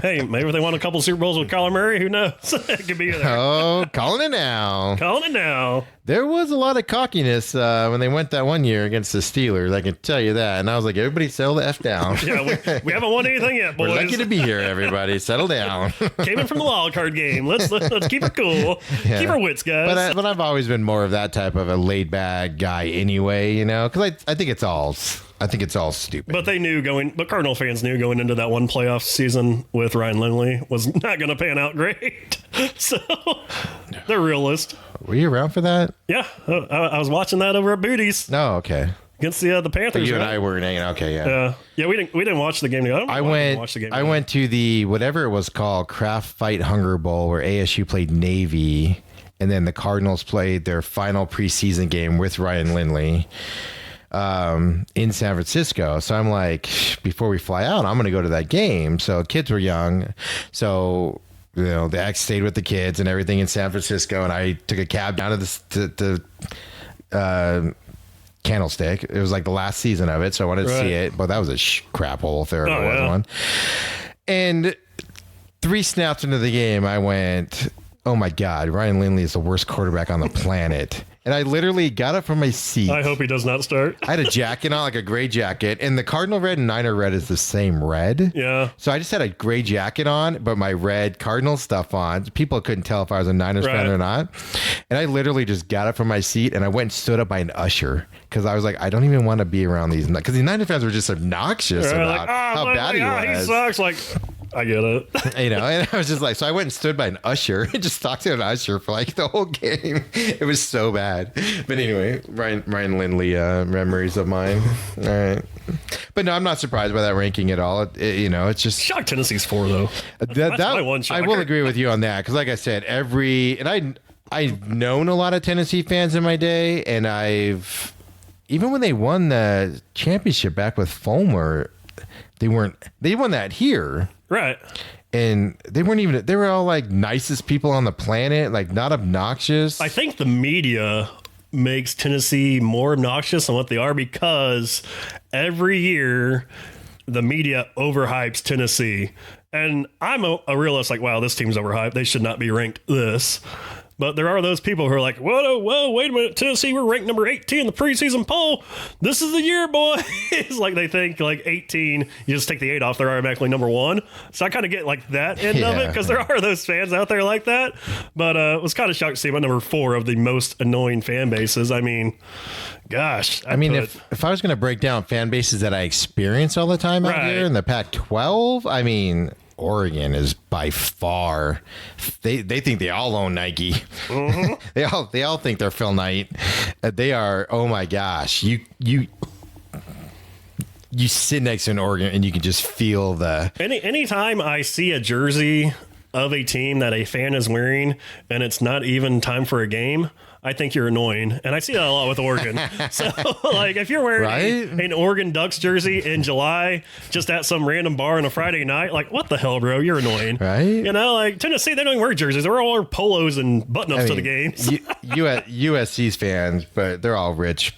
B: Hey, maybe if they won a couple Super Bowls with Kyler Murray, who knows? It could be there.
A: Oh, calling it now.
B: Calling it now.
A: There was a lot of cockiness when they went that one year against the Steelers. I can tell you that. And I was like, everybody settle the F down.
B: Yeah, we haven't won anything yet, boys.
A: We're lucky to be here, everybody. Settle down.
B: Came in from the wild card game. Let's keep it cool.
A: Yeah.
B: Keep our wits, guys.
A: But I've always been more of that type of a laid back guy anyway, because I think it's all stupid.
B: But Cardinal fans knew going into that one playoff season with Ryan Lindley was not going to pan out great. So they're realist.
A: Were you around for that?
B: Yeah, I was watching that over at Booties
A: No, okay.
B: against the Panthers.
A: You and
B: right?
A: I were hanging. Okay, yeah.
B: Yeah, we didn't watch the game together.
A: I went to the whatever it was called, Kraft Fight Hunger Bowl, where ASU played Navy, and then the Cardinals played their final preseason game with Ryan Lindley in San Francisco. So I'm like, before we fly out, I'm going to go to that game. So kids were young, so the ex stayed with the kids and everything in San Francisco, and I took a cab down to the Candlestick. It was like the last season of it, so I wanted to see it, but that was a crap hole if there ever was one. And 3 snaps into the game, I went, oh my God, Ryan Lindley is the worst quarterback on the planet. And I literally got up from my seat.
B: I hope he does not start.
A: I had a jacket on, like a gray jacket, and the Cardinal red and Niner red is the same red.
B: Yeah.
A: So I just had a gray jacket on, but my red Cardinal stuff on. People couldn't tell if I was a Niners fan or not. And I literally just got up from my seat and I went and stood up by an usher, because I was like, I don't even want to be around these, because the Niners fans were just obnoxious about how bad he was.
B: He sucks. Like, I get it.
A: And I was just like, so I went and stood by an usher and just talked to an usher for like the whole game. It was so bad. But anyway, Ryan Lindley memories of mine. All right. But no, I'm not surprised by that ranking at all. It's just
B: Shock Tennessee's 4 though.
A: that
B: my one
A: I
B: shocker.
A: will agree with you on that because, like I said, I've known a lot of Tennessee fans in my day, and even when they won the championship back with Fulmer, they won that here.
B: Right.
A: And they were all like nicest people on the planet, like not obnoxious.
B: I think the media makes Tennessee more obnoxious than what they are because every year the media overhypes Tennessee. And I'm a realist, like, wow, this team's overhyped. They should not be ranked this. But there are those people who are like, whoa, wait a minute, Tennessee, we're ranked number 18 in the preseason poll. This is the year, boy. It's like they think like 18, you just take the 8 off, they're automatically number 1. So I kind of get like that end of it because there are those fans out there like that. But I was kind of shocked to see about number 4 of the most annoying fan bases. I mean, gosh.
A: If I was going to break down fan bases that I experience all the time out here in the Pac-12, I mean, Oregon is by far they think they all own Nike. Mm-hmm. they all think they're Phil Knight. They are, oh my gosh, you sit next to an Oregon and you can just feel the
B: anytime I see a jersey of a team that a fan is wearing and it's not even time for a game, I think you're annoying. And I see that a lot with Oregon. So, like, if you're wearing an Oregon Ducks jersey in July, just at some random bar on a Friday night, like, what the hell, bro? You're annoying.
A: Right?
B: Like, Tennessee, they don't even wear jerseys. They're all wearing polos and button-ups to the games.
A: USC's fans, but they're all rich,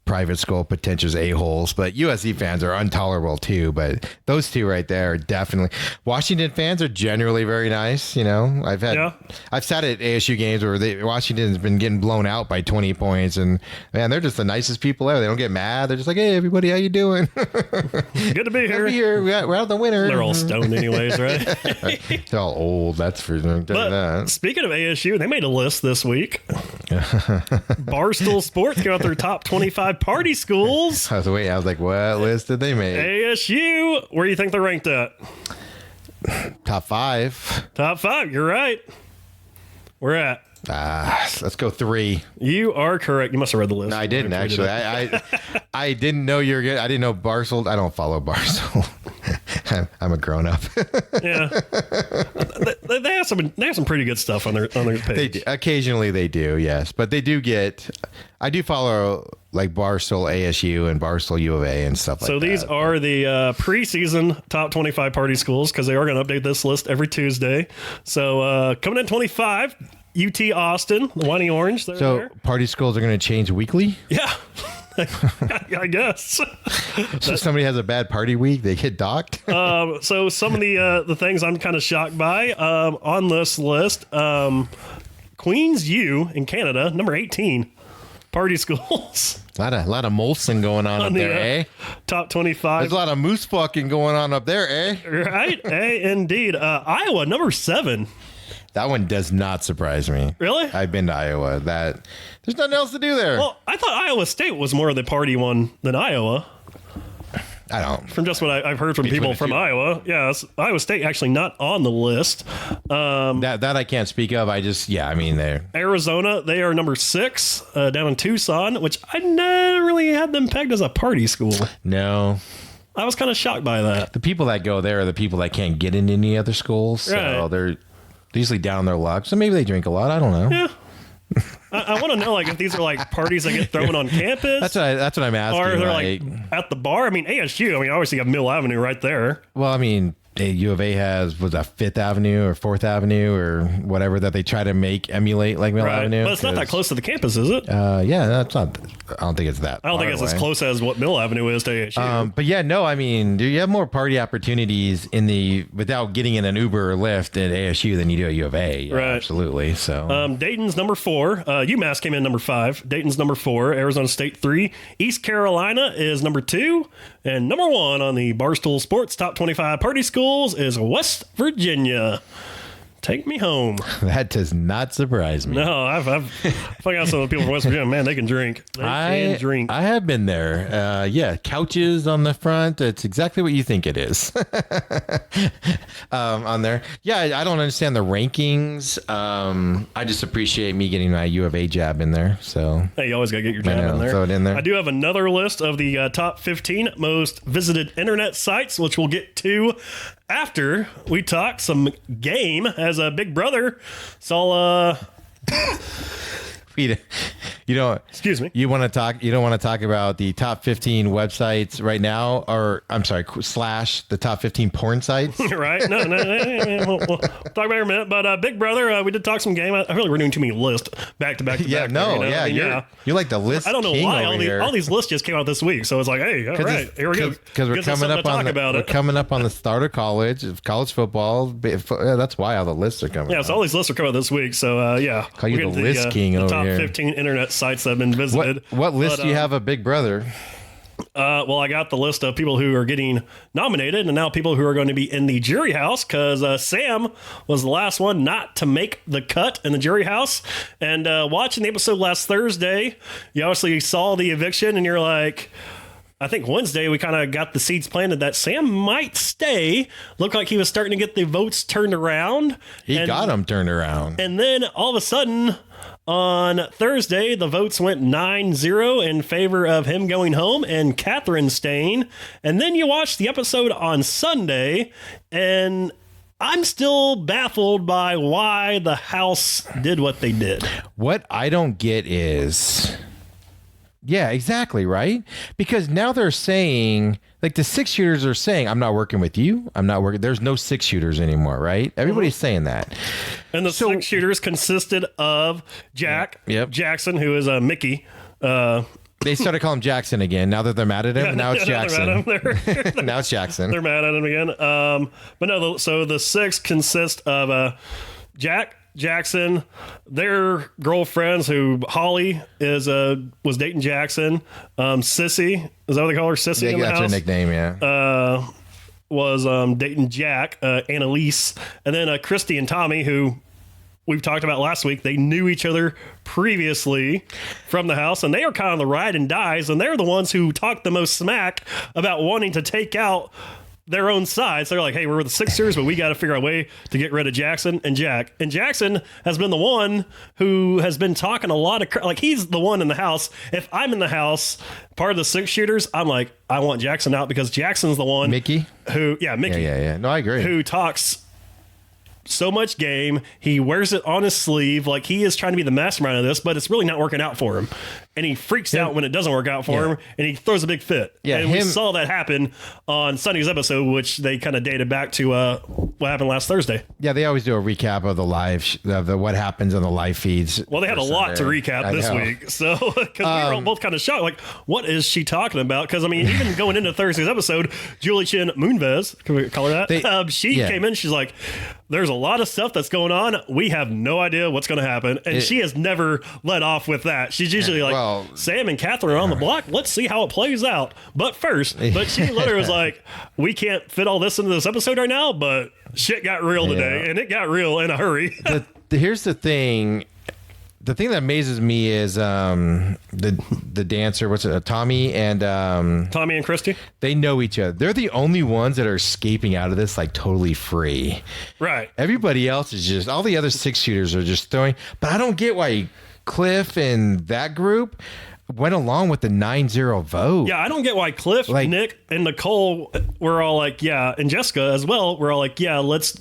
A: private school, pretentious a-holes. But USC fans are intolerable, too. But those two right there are definitely... Washington fans are generally very nice, I've sat at ASU games where Washington's been getting blown out by 20 points, and man, they're just the nicest people ever. They don't get mad. They're just like, hey, everybody, how you doing?
B: Good to be here.
A: We're out the winner.
B: They're all stoned anyways, right?
A: They're all old. That's for that.
B: Speaking of ASU, they made a list this week. Barstool Sports got their top 25 party schools.
A: I was like, what list did they make?
B: ASU, where do you think they're ranked at?
A: Top 5.
B: Top 5, you're right. We're at?
A: Let's go 3.
B: You are correct. You must have read the list.
A: No, I didn't actually. I didn't know you were good. I didn't know Barstool. I don't follow Barstool. I'm a grown up.
B: Yeah, they have some pretty good stuff on their page.
A: They do. Occasionally they do, yes, but they do get. I do follow like Barstool ASU and Barstool U of A and stuff like that.
B: So these are the preseason top 25 party schools because they are going to update this list every Tuesday. So coming in 25. UT Austin, the Whiny Orange.
A: So party schools are going to change weekly?
B: Yeah, I guess.
A: So somebody has a bad party week, they get docked?
B: So some of the things I'm kind of shocked by on this list. Queens U in Canada, number 18. Party schools.
A: A lot of Molson going on up there, eh?
B: Top 25.
A: There's a lot of moose fucking going on up there, eh?
B: Right? Indeed. Iowa, number 7.
A: That one does not surprise me.
B: Really?
A: I've been to Iowa. There's nothing else to do there.
B: Well, I thought Iowa State was more of the party one than Iowa.
A: I don't.
B: From just what I've heard from people from Iowa. Yes, Iowa State actually not on the list.
A: That I can't speak of. They're...
B: Arizona, they are number 6 down in Tucson, which I never really had them pegged as a party school.
A: No.
B: I was kind of shocked by that.
A: The people that go there are the people that can't get into any other schools. So they're usually down on their luck. So maybe they drink a lot. I don't know.
B: Yeah. I want to know, like, if these are like parties that get thrown on campus.
A: That's what I'm asking.
B: Or they're like at the bar. I mean, ASU. Obviously you have Mill Avenue right there.
A: Well, U of A has Fifth Avenue or Fourth Avenue or whatever that they try to emulate like Mill Avenue.
B: But it's not that close to the campus, is it?
A: Yeah, that's not. I don't think it's that.
B: I don't think it's as close as what Mill Avenue is to ASU.
A: But yeah, no, do you have more party opportunities without getting in an Uber or Lyft at ASU than you do at U of A? Yeah,
B: right.
A: Absolutely. So
B: Dayton's number 4. UMass came in number 5. Dayton's number 4. Arizona State 3. East Carolina is number 2. And number 1 on the Barstool Sports Top 25 Party Schools is West Virginia. Take me home.
A: That does not surprise me.
B: No, I've found out some of the people from West Virginia. Man, they can drink. They can drink.
A: I have been there. Yeah, couches on the front. It's exactly what you think it is. on there. Yeah, I don't understand the rankings. I just appreciate me getting my U of A jab in there. So
B: Hey, you always got to get your jab
A: I know,
B: in there.
A: throw it in there.
B: I do have another list of the top 15 most visited internet sites, which we'll get to after we talk some game as a Big Brother. So,
A: you know,
B: excuse me.
A: you want to talk? You don't want to talk about the top 15 websites right now, or I'm sorry, slash the top 15 porn sites.
B: Right? No. We'll talk about it in a minute. But Big Brother, we did talk some game. I feel like we're doing too many lists back to back to
A: Yeah,
B: back.
A: no,
B: there, you know?
A: yeah,
B: I mean,
A: you're like the list.
B: I don't know
A: king
B: why
A: over
B: all these lists just came out this week. So it's like, hey, all right, here we go.
A: Because we're
B: Gives us
A: coming
B: something
A: up
B: to
A: on
B: talk
A: the,
B: about
A: we're
B: it.
A: coming up on the start of college football. Yeah, that's why all the lists are coming.
B: Yeah,
A: out.
B: so all these lists are coming out this week. So yeah,
A: Call you
B: we'll
A: the
B: get
A: list king
B: the
A: over
B: top
A: here.
B: 15 internet sites that have been visited.
A: What list do you have of Big Brother?
B: Well, I got the list of people who are getting nominated and now people who are going to be in the jury house because Sam was the last one not to make the cut in the jury house. And watching the episode last Thursday, you obviously saw the eviction and you're like, I think Wednesday we kind of got the seeds planted that Sam might stay. Looked like he was starting to get the votes turned around.
A: He got him turned around.
B: And then all of a sudden, on Thursday, the votes went 9-0 in favor of him going home and Catherine staying. And then you watch the episode on Sunday, and I'm still baffled by why the house did what they did.
A: What I don't get is, yeah, exactly, right? Because now they're saying, like the 6 shooters are saying, I'm not working with you. I'm not working. There's no 6 shooters anymore, right? Everybody's saying that.
B: And the 6 shooters consisted of Jack,
A: Yep.
B: Jackson, who is Mickey.
A: They started calling him Jackson again. Now that they're mad at him, and now it's Jackson. Now it's Jackson.
B: They're mad at him again. But no, so the 6 consist of Jack, Jackson, their girlfriends, who Holly was dating Jackson. Sissy, is that what they call her? Sissy in the
A: That's
B: house?
A: her nickname, yeah.
B: Was dating Jack, Annalise, and then Christy and Tommy, who we've talked about last week. They knew each other previously from the house, and they are kind of the ride and dies, and they're the ones who talk the most smack about wanting to take out their own sides. They're like, hey, we're the Sixers, but we got to figure out a way to get rid of Jackson and Jack. And Jackson has been the one who has been talking a lot of like, he's the one in the house. If I'm in the house, part of the 6 shooters, I'm like, I want Jackson out because Jackson's the one.
A: Mickey?
B: Who, yeah, Mickey.
A: Yeah. No, I agree.
B: Who talks so much game. He wears it on his sleeve. Like, he is trying to be the mastermind of this, but it's really not working out for him. And he freaks out when it doesn't work out for him, and he throws a big fit.
A: Yeah,
B: and we saw that happen on Sunday's episode, which they kind of dated back to what happened last Thursday.
A: Yeah, they always do a recap of the live, of the what happens on the live feeds.
B: Well, they had a lot to recap this week, so because we were all both kind of shocked, like, what is she talking about? Because I mean, even going into Thursday's episode, Julie Chen Moonves, can we call her that? She came in, she's like, "There's a lot of stuff that's going on. We have no idea what's going to happen," and she has never let off with that. She's usually like, Sam and Catherine are on the block. Let's see how it plays out. But she literally was like, "We can't fit all this into this episode right now, but shit got real today, and it got real in a hurry."
A: Here's the thing. The thing that amazes me is the dancer. What's it? Tommy and
B: Christy.
A: They know each other. They're the only ones that are escaping out of this like totally free.
B: Right.
A: Everybody else is just, all the other 6 shooters are just throwing. But I don't get why Cliff and that group went along with the 9-0 vote.
B: Yeah, I don't get why Cliff, Nick, and Nicole were all like, yeah, and Jessica as well were all like, yeah, let's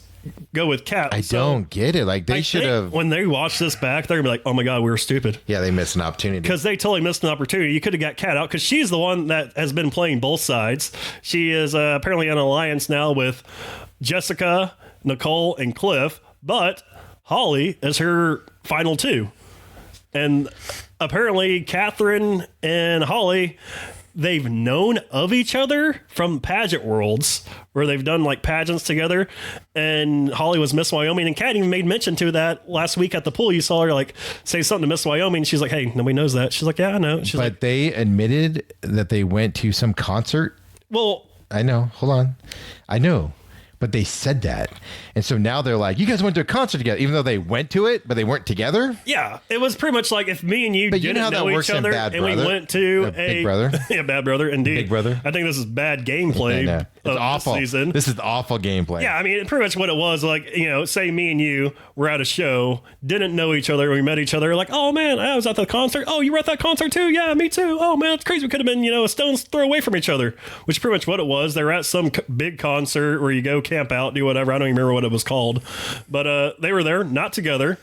B: go with Kat.
A: I don't get it. Like, they should have.
B: When they watch this back, they're gonna be like, "Oh my god, we were stupid."
A: Yeah, they missed an opportunity
B: because they totally missed an opportunity. You could have got Kat out because she's the one that has been playing both sides. She is apparently in an alliance now with Jessica, Nicole, and Cliff, but Holly is her final 2, and apparently Catherine and Holly, they've known of each other from pageant worlds where they've done like pageants together, and Holly was Miss Wyoming, and Kat even made mention to that last week at the pool. You saw her like say something to Miss Wyoming. She's like, "Hey, nobody knows that." She's like, "Yeah, I know." She's
A: but they admitted that they went to some concert.
B: Well,
A: I know. Hold on. I know. but they said that. And so now they're like, you guys went to a concert together, even though they went to it, but they weren't together.
B: Yeah, it was pretty much like if me and you
A: But you
B: didn't
A: know how that
B: know
A: works
B: each
A: in
B: other
A: Bad
B: and we
A: Brother?
B: went to
A: Big Brother?
B: yeah, Bad Brother, indeed.
A: Big Brother?
B: I think this is bad gameplay.
A: I know. It's
B: of
A: awful.
B: This season.
A: This is awful gameplay.
B: Yeah, I mean, pretty much what it was, like, say me and you were at a show, didn't know each other, we met each other, like, oh man, I was at the concert. Oh, you were at that concert too? Yeah, me too. Oh man, it's crazy. We could have been, a stone's throw away from each other, which is pretty much what it was. They were at some big concert where you go camp out, do whatever. I don't even remember what it was called, but they were there, not together.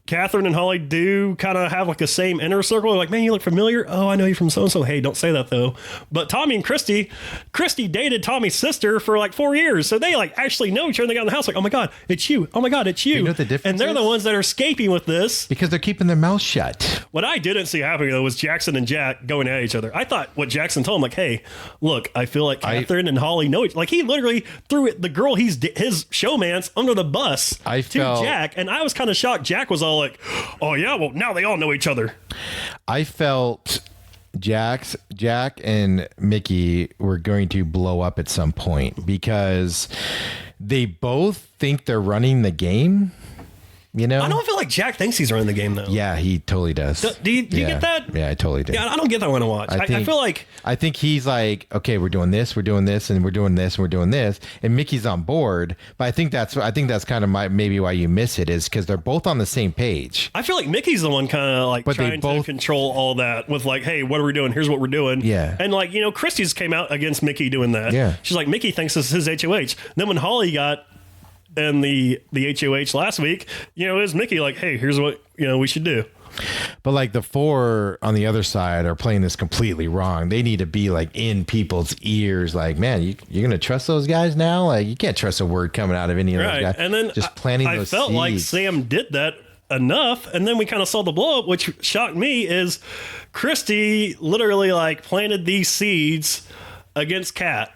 B: Catherine and Holly do kind of have like the same inner circle. Like, man, you look familiar. Oh, I know you from so-and-so. Hey, don't say that though. But Tommy and Christy dated Tommy's sister for like 4 years. So they like actually know each other. They got in the house like, oh my God, it's you. Oh my God, it's you.
A: You know what the difference
B: And they're the
A: is?
B: ones that are escaping with this.
A: Because they're keeping their mouths shut.
B: What I didn't see happening though was Jackson and Jack going at each other. I thought what Jackson told him, like, hey, look, I feel like Catherine and Holly know each. Like he literally threw the girl his showman's under the bus to Jack, and I was kind of shocked. Jack was all like, oh yeah, well now they all know each other.
A: I felt Jack and Mickey were going to blow up at some point because they both think they're running the game. I
B: don't feel like Jack thinks he's running the game though.
A: Yeah, he totally does.
B: Do you get that?
A: Yeah, I totally do.
B: Yeah, I don't get that when I watch. I feel like
A: I think he's like, okay, we're doing this, and we're doing this, and we're doing this, and Mickey's on board. But I think that's kind of maybe why you miss it is because they're both on the same page.
B: I feel like Mickey's the one kind of like trying to control all that with like, hey, what are we doing? Here's what we're doing.
A: Yeah.
B: And like, Christy's came out against Mickey doing that.
A: Yeah.
B: She's like, Mickey thinks this is his HOH. Then when Holly got in the HOH last week, it was Mickey like, hey, here's what, we should do.
A: But like the four on the other side are playing this completely wrong. They need to be like in people's ears. Like, man, you're going to trust those guys now? Like you can't trust a word coming out of any of those guys.
B: And then
A: just planting
B: I
A: those
B: felt
A: seeds.
B: like Sam did that enough. And then we kind of saw the blow up, which shocked me is Christy literally like planted these seeds against Kat.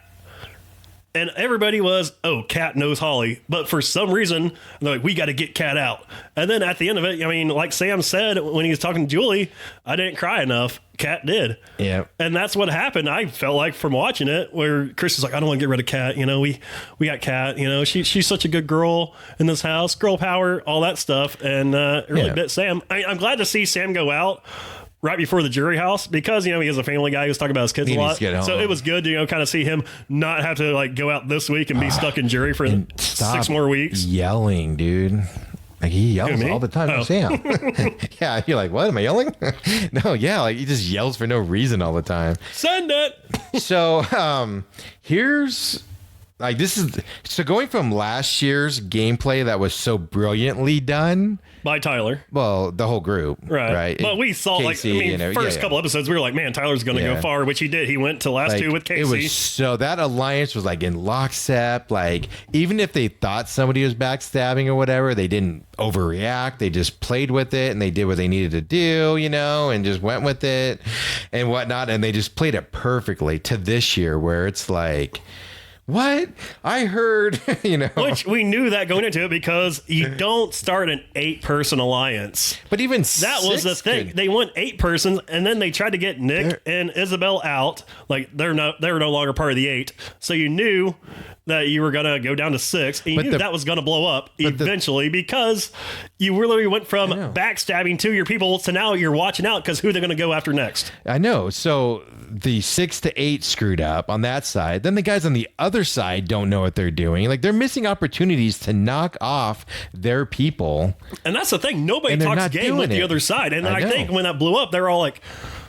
B: And everybody was, oh, Kat knows Holly. But for some reason, they're like, we got to get Kat out. And then at the end of it, I mean, like Sam said when he was talking to Julie, I didn't cry enough. Kat did.
A: Yeah.
B: And that's what happened. I felt like from watching it where Chris is like, I don't want to get rid of Kat. We got Kat. She's such a good girl in this house. Girl power, all that stuff. And it really bit Sam. I'm glad to see Sam go out right before the jury house because, he is a family guy who's talking about his kids a lot. So it was good to, kind of see him not have to like go out this week and be stuck in jury for 6 more weeks.
A: Yelling, dude. Like he yells all the time.
B: Oh.
A: Sam. Yeah. You're like, what? Am I yelling? No. Yeah. Like he just yells for no reason all the time.
B: Send it.
A: So here's like, so going from last year's gameplay that was so brilliantly done
B: by Tyler.
A: Well, the whole group. Right.
B: But we saw
A: Casey,
B: first couple episodes, we were like, man, Tyler's going to go far, which he did. He went to last two with Casey.
A: It was so that alliance was like in lockstep. Like even if they thought somebody was backstabbing or whatever, they didn't overreact. They just played with it and they did what they needed to do, and just went with it and whatnot. And they just played it perfectly to this year where it's like, what I heard,
B: which we knew that going into it because you don't start an 8-person alliance.
A: But even
B: that was the thing. They went 8 persons, and then they tried to get Nick and Isabel out. Like they're no longer part of the 8. So you knew that you were gonna go down to 6, and you knew that was gonna blow up eventually because you really went from backstabbing to your people to now you're watching out because who they're gonna go after next.
A: I know. So the 6 to 8 screwed up on that side. Then the guys on the other side don't know what they're doing. Like they're missing opportunities to knock off their people.
B: And that's the thing. Nobody talks game with the other side. And I think when that blew up, they're all like,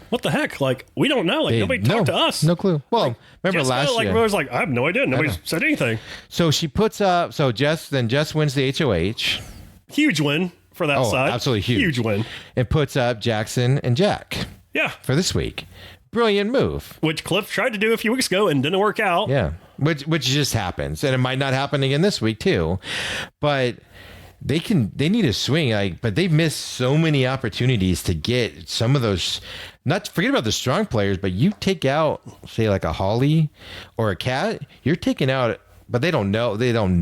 B: what the heck? Like, we don't know. Like, nobody talked to us.
A: No clue. Well, remember
B: Jessica,
A: last year.
B: I was like, I have no idea. Nobody said anything.
A: So she puts up, Jess wins the HOH.
B: Huge win for that side.
A: Absolutely huge.
B: Huge win.
A: And puts up Jackson and Jack.
B: Yeah.
A: For this week. Brilliant move.
B: Which Cliff tried to do a few weeks ago and didn't work out.
A: Yeah. Which just happens. And it might not happen again this week too. But they need a swing, but they've missed so many opportunities to get some of those, not forget about the strong players, but you take out, say, like a Holly or a Kat, you're taking out, but they don't know that, they don't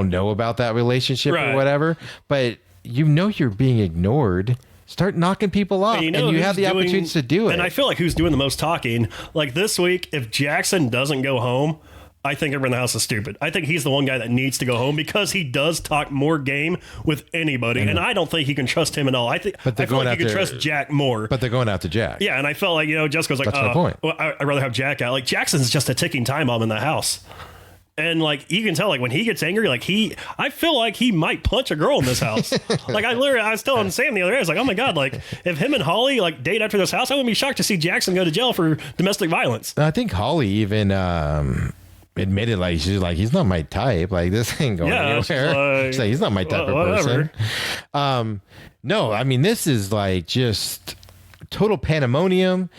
A: know about that relationship or whatever, but you're being ignored Start knocking people off, and you have the opportunity to do it.
B: And I feel like who's doing the most talking, like this week, if Jackson doesn't go home, I think everyone in the house is stupid. I think he's the one guy that needs to go home because he does talk more game with anybody, and I don't think he can trust him at all. I feel like you can trust Jack more.
A: But they're going after Jack.
B: Yeah, and I felt like, Jessica's like,
A: that's my point.
B: Well, I'd rather have Jack out. Like, Jackson's just a ticking time bomb in the house. And like you can tell, like when he gets angry, like I feel like he might punch a girl in this house. Like I was telling Sam the other day, I was like, oh my god, like if him and Holly like date after this house, I wouldn't be shocked to see Jackson go to jail for domestic violence.
A: I think Holly even admitted, like she's like, he's not my type. Like this ain't going anywhere. She's like, he's not my type of person. No, I mean this is like just total pandemonium.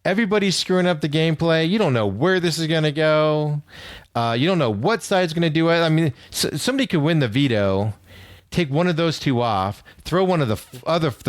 A: Everybody's screwing up the gameplay. You don't know where this is going to go. You don't know what side's going to do it. I mean, somebody could win the veto, take one of those two off, throw one of the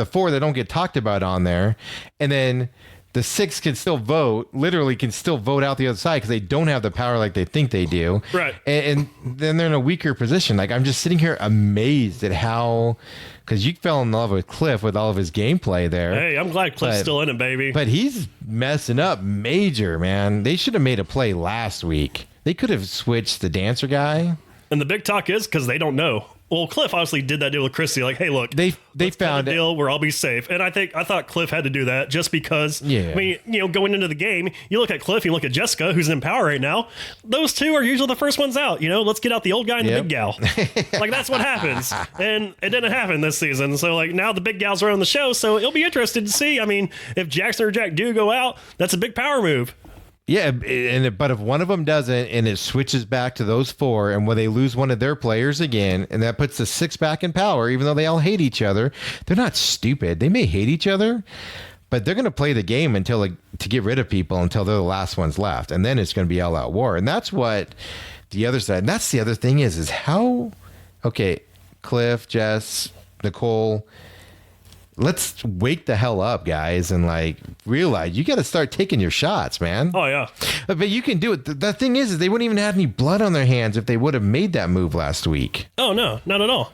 A: four that don't get talked about on there, and then the six can still vote, literally can still vote out the other side because they don't have the power like they think they do.
B: Right.
A: And then they're in a weaker position. Like, I'm just sitting here amazed at how, because you fell in love with Cliff with all of his gameplay there.
B: Hey, I'm glad Cliff's still in it, baby.
A: But he's messing up major, man. They should have made a play last week. They could have switched the dancer guy.
B: And the big talk is because they don't know. Well, Cliff obviously did that deal with Christy. Like, hey, look,
A: they found
B: a deal where I'll be safe. And I thought Cliff had to do that just because. Yeah. I mean, going into the game, you look at Cliff, you look at Jessica, who's in power right now. Those two are usually the first ones out. Let's get out the old guy and the big gal. Like that's what happens. And it didn't happen this season. So like now the big gals are on the show. So it'll be interesting to see. I mean, if Jackson or Jack do go out, that's a big power move.
A: Yeah, but if one of them doesn't and it switches back to those four, and when they lose one of their players again, and that puts the six back in power, even though they all hate each other, they're not stupid. They may hate each other, but they're going to play the game to get rid of people until they're the last ones left, and then it's going to be all out war. And that's what the other side. And that's the other thing is how. Okay, Cliff, Jess, Nicole. Let's wake the hell up, guys, and like realize you got to start taking your shots, man.
B: Oh yeah,
A: but you can do it. The thing is they wouldn't even have any blood on their hands if they would have made that move last week.
B: Oh no, not at all.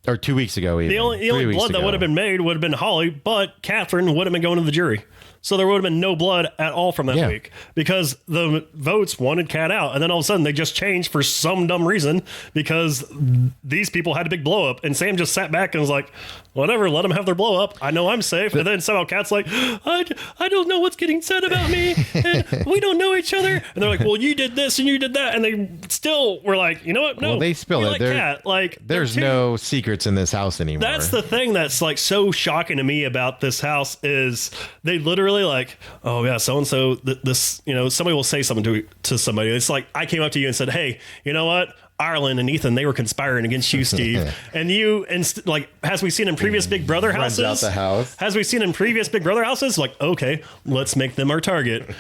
A: Or 2 weeks ago, even.
B: The only blood that would have been made would have been Holly, but Catherine would have been going to the jury. So there would have been no blood at all from that week because the votes wanted Cat out. And then all of a sudden they just changed for some dumb reason because these people had a big blow up. And Sam just sat back and was like, whatever, let them have their blow up. I know I'm safe. And then somehow Cat's like, I don't know what's getting said about me. And we don't know each other. And they're like, well, you did this and you did that. And they still were like, you know what? No,
A: well, they spill it.
B: Like Cat. Like,
A: there's no secrets in this house anymore.
B: That's the thing that's like so shocking to me about this house is they literally like, oh yeah, so-and-so this, somebody will say something to somebody. It's like, I came up to you and said, hey, you know what? Ireland and Ethan, they were conspiring against you, Steve. And you, like, as we've seen in previous Big Brother houses,
A: runs out the house.
B: As we've seen in previous Big Brother houses, like, okay, let's make them our target.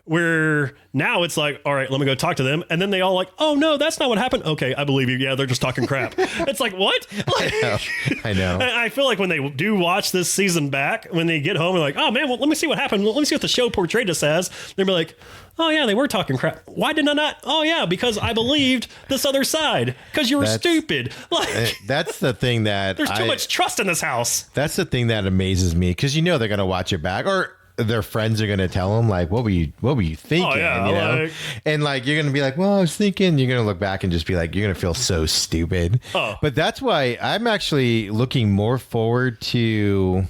B: Where now it's like, all right, let me go talk to them. And then they all like, oh no, that's not what happened. Okay, I believe you. Yeah, they're just talking crap. It's like, what? Like,
A: I know.
B: I feel like when they do watch this season back, when they get home and like, oh man, well, let me see what happened. Let me see what the show portrayed us as. They'll be like, oh yeah, they were talking crap. Why did I not? Oh yeah, because I believed this other side. Because you were stupid. Like
A: that's the thing that
B: there's too much trust in this house.
A: That's the thing that amazes me because they're gonna watch it back or their friends are gonna tell them like, what were you thinking?
B: Oh, yeah,
A: and like you're gonna be like, well, I was thinking. You're gonna look back and just be like, you're gonna feel so stupid. But that's why I'm actually looking more forward to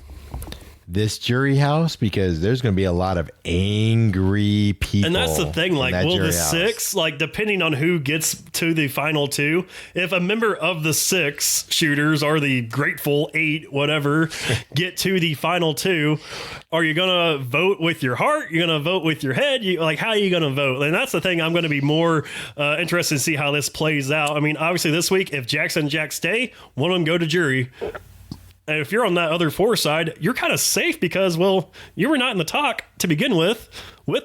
A: this jury house because there's going to be a lot of angry people.
B: And that's the thing, like, will the six, like, depending on who gets to the final two, if a member of the six shooters or the grateful eight, whatever, get to the final two, are you going to vote with your heart? You're going to vote with your head? How are you going to vote? And that's the thing I'm going to be more interested to see how this plays out. I mean, obviously this week, if Jackson and Jack stay, one of them go to jury. And if you're on that other four side, you're kind of safe because, well, you were not in the talk to begin with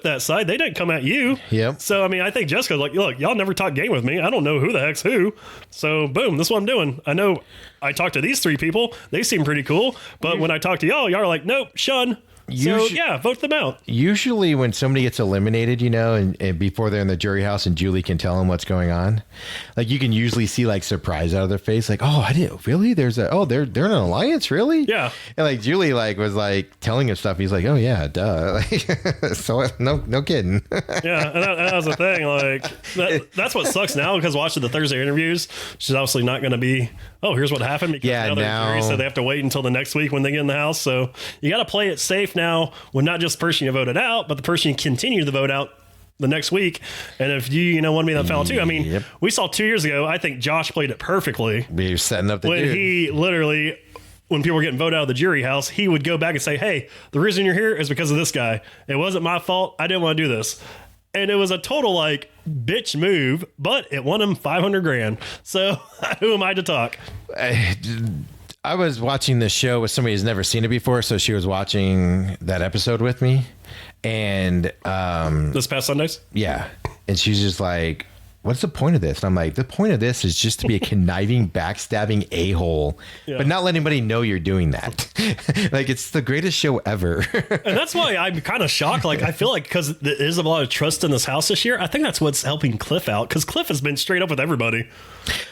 B: that side. They didn't come at you.
A: Yep.
B: So, I mean, I think Jessica's like, look, y'all never talk game with me. I don't know who the heck's who. So, boom, this is what I'm doing. I know I talked to these three people. They seem pretty cool. But when I talk to y'all are like, nope, shun. So, yeah, vote them out.
A: Usually when somebody gets eliminated, and before they're in the jury house and Julie can tell them what's going on, like you can usually see like surprise out of their face. Like, oh, I didn't really, they're in an alliance. Really?
B: Yeah.
A: And like Julie was like telling him stuff. He's like, oh yeah, duh. Like, so no kidding.
B: Yeah. And that was the thing. Like that's what sucks now, because watching the Thursday interviews, she's obviously not going to be, oh, here's what happened. Because now they're in jury, so they have to wait until the next week when they get in the house. So you got to play it safe now with not just the person you voted out, but the person you continue to vote out the next week. And if you want to be that foul too, I mean, we saw 2 years ago, I think Josh played it perfectly.
A: We're setting up the
B: when
A: dude.
B: He literally, when people were getting voted out of the jury house, he would go back and say, hey, the reason you're here is because of this guy. It wasn't my fault. I didn't want to do this. And it was a total like bitch move, but it won him $500,000. So who am I to talk?
A: I was watching this show with somebody who's never seen it before, so she was watching that episode with me, and
B: this past Sundays,
A: yeah, and she's just like, "What's the point of this?" And I'm like, "The point of this is just to be a conniving, backstabbing a-hole, but not let anybody know you're doing that." Like, it's the greatest show ever.
B: And that's why I'm kind of shocked. Like, I feel like because there is a lot of trust in this house this year, I think that's what's helping Cliff out, because Cliff has been straight up with everybody.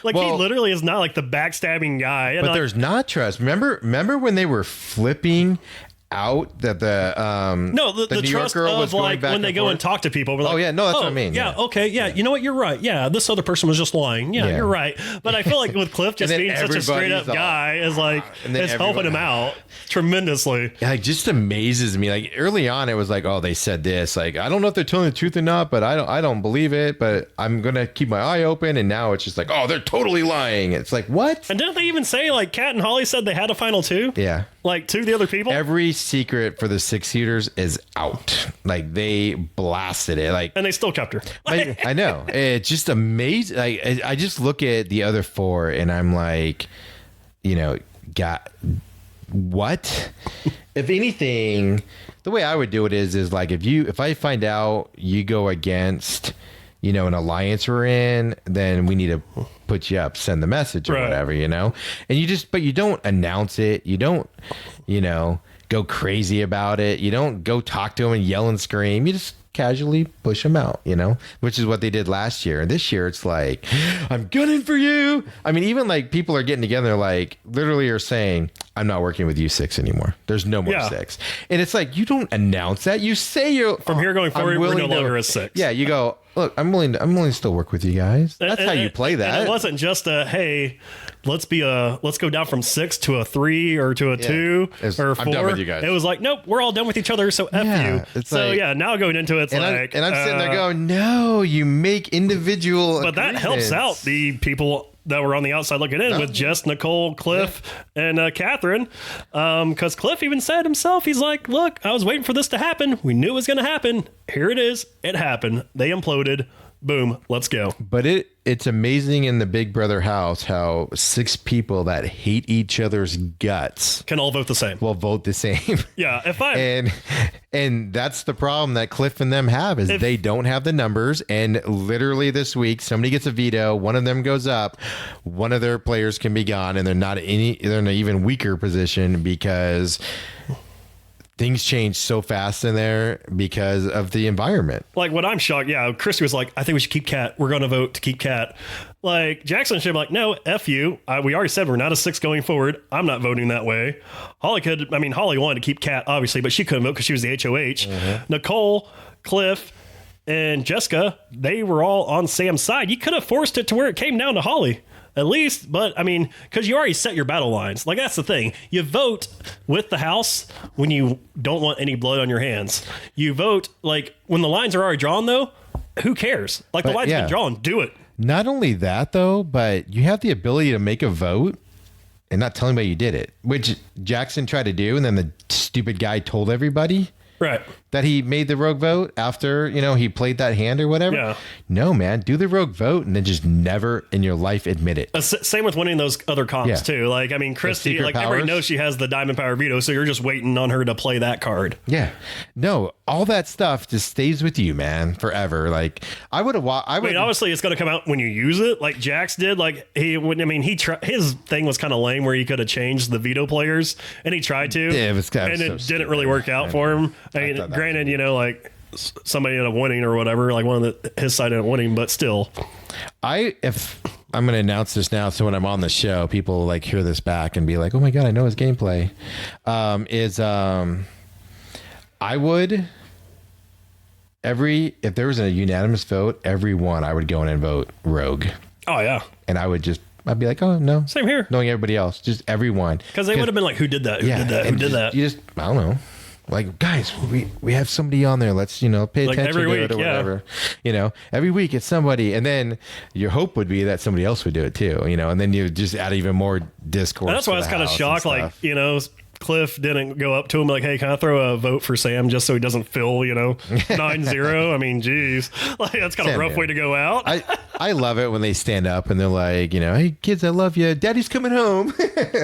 B: Like, he literally is not like the backstabbing guy. And
A: but there's not trust. Remember when they were flipping out that the New
B: trust
A: York girl was
B: of
A: going
B: like
A: back
B: when they go
A: forth?
B: and talk to people. We're like,
A: Oh, yeah, no, that's what I mean.
B: Yeah,
A: Yeah.
B: okay, yeah, you know what, you're right. Yeah, this other person was just lying. Yeah,
A: Yeah.
B: you're right. But I feel like with Cliff just
A: then
B: being such a straight up
A: everybody's
B: guy is like
A: and then
B: is helping him out tremendously.
A: Yeah, it just amazes me. Like early on, it was like, oh, they said this. Like, I don't know if they're telling the truth or not, but I don't believe it. But I'm gonna keep my eye open. And now it's just like, oh, they're totally lying. It's like, what?
B: And didn't they even say like Kat and Holly said they had a final two?
A: Yeah.
B: Like two of the other people?
A: Every secret for the 6-seaters is out. Like they blasted it. Like,
B: And they still kept her.
A: I know. It's just amazing. Like I just look at the other four and I'm like, got what? If anything, the way I would do it is like if I find out you go against, an alliance we're in, then we need to put you up, send the message or whatever, and but you don't announce it. You don't, go crazy about it. You don't go talk to them and yell and scream. You just casually push them out, which is what they did last year. And this year it's like, I'm gunning for you. I mean, even like people are getting together, like literally are saying, I'm not working with you 6 anymore. There's no more 6. And it's like, you don't announce that. You say you're
B: From here going forward, we're no longer a 6.
A: Yeah. You go, look, I'm willing to still work with you guys. That's how you play that.
B: And it wasn't just a, hey, let's go down from 6 to a 3 or to a 2 or 4.
A: I'm done with you guys.
B: It was like, nope, we're all done with each other. So F you.
A: It's
B: so
A: like,
B: now going into it, it's
A: and
B: like,
A: I'm sitting there going, no, you make individual.
B: But that helps out the people that were on the outside looking in with Jess, Nicole, Cliff, and Catherine. Because Cliff even said himself, he's like, look, I was waiting for this to happen. We knew it was going to happen. Here it is. It happened. They imploded. Boom. Let's go.
A: But it's amazing in the Big Brother house how 6 people that hate each other's guts
B: can all vote the same.
A: will vote the same.
B: Yeah. If I
A: and that's the problem that Cliff and them have is they don't have the numbers. And literally this week, somebody gets a veto. One of them goes up. One of their players can be gone, and they're in an even weaker position because things change so fast in there because of the environment.
B: Like what I'm shocked. Yeah. Christy was like, I think we should keep Kat. We're going to vote to keep Kat. Like Jackson should be like, no, F you. We already said we're not a 6 going forward. I'm not voting that way. Holly wanted to keep Kat, obviously, but she couldn't vote because she was the HOH. Mm-hmm. Nicole, Cliff, and Jessica, they were all on Sam's side. You could have forced it to where it came down to Holly. At least, but I mean, because you already set your battle lines. Like, that's the thing. You vote with the house when you don't want any blood on your hands. You vote, like, when the lines are already drawn, though, who cares? Like, the lines have been drawn. Do it.
A: Not only that, though, but you have the ability to make a vote and not tell anybody you did it, which Jackson tried to do, and then the stupid guy told everybody.
B: Right.
A: that he made the rogue vote after, he played that hand or whatever?
B: Yeah.
A: No, man. Do the rogue vote and then just never in your life admit it.
B: Same with winning those other comps
A: Yeah.
B: too. Like, I mean, Christy,
A: secret
B: like everybody
A: powers?
B: knows she has the diamond power veto, so you're just waiting on her to play that card.
A: Yeah. No, all that stuff just stays with you, man, forever. Like, I would have,
B: I mean, obviously, it's going to come out when you use it, like Jax did. Like his thing was kind of lame, where he could have changed the veto players, and he tried to,
A: It was kind of
B: and
A: so
B: it didn't really work out for him. I mean,
A: thought that
B: granted, like somebody ended up winning or whatever, like his side ended up winning, but still,
A: if I'm going to announce this now, so when I'm on the show, people like hear this back and be like, "Oh my god, I know his gameplay." I would if there was a unanimous vote, everyone I would go in and vote rogue,
B: oh yeah,
A: and I'd be like, "Oh no,"
B: same here,
A: knowing everybody else, just everyone,
B: because they would have been like, "Who did that? Who did that? Who
A: and
B: did
A: just-
B: that?"
A: You just, I don't know. Like, guys, we have somebody on there. Let's, pay
B: Like
A: attention
B: every
A: to
B: week,
A: it or
B: yeah.
A: whatever. Every week it's somebody. And then your hope would be that somebody else would do it too, and then you just add even more discourse.
B: And that's why I was kind of shocked. Like, Cliff didn't go up to him like, "Hey, can I throw a vote for Sam just so he doesn't feel, 9-0? I mean, geez, like that's kind of a rough way to go out.
A: I love it when they stand up and they're like, "Hey kids, I love you. Daddy's coming home."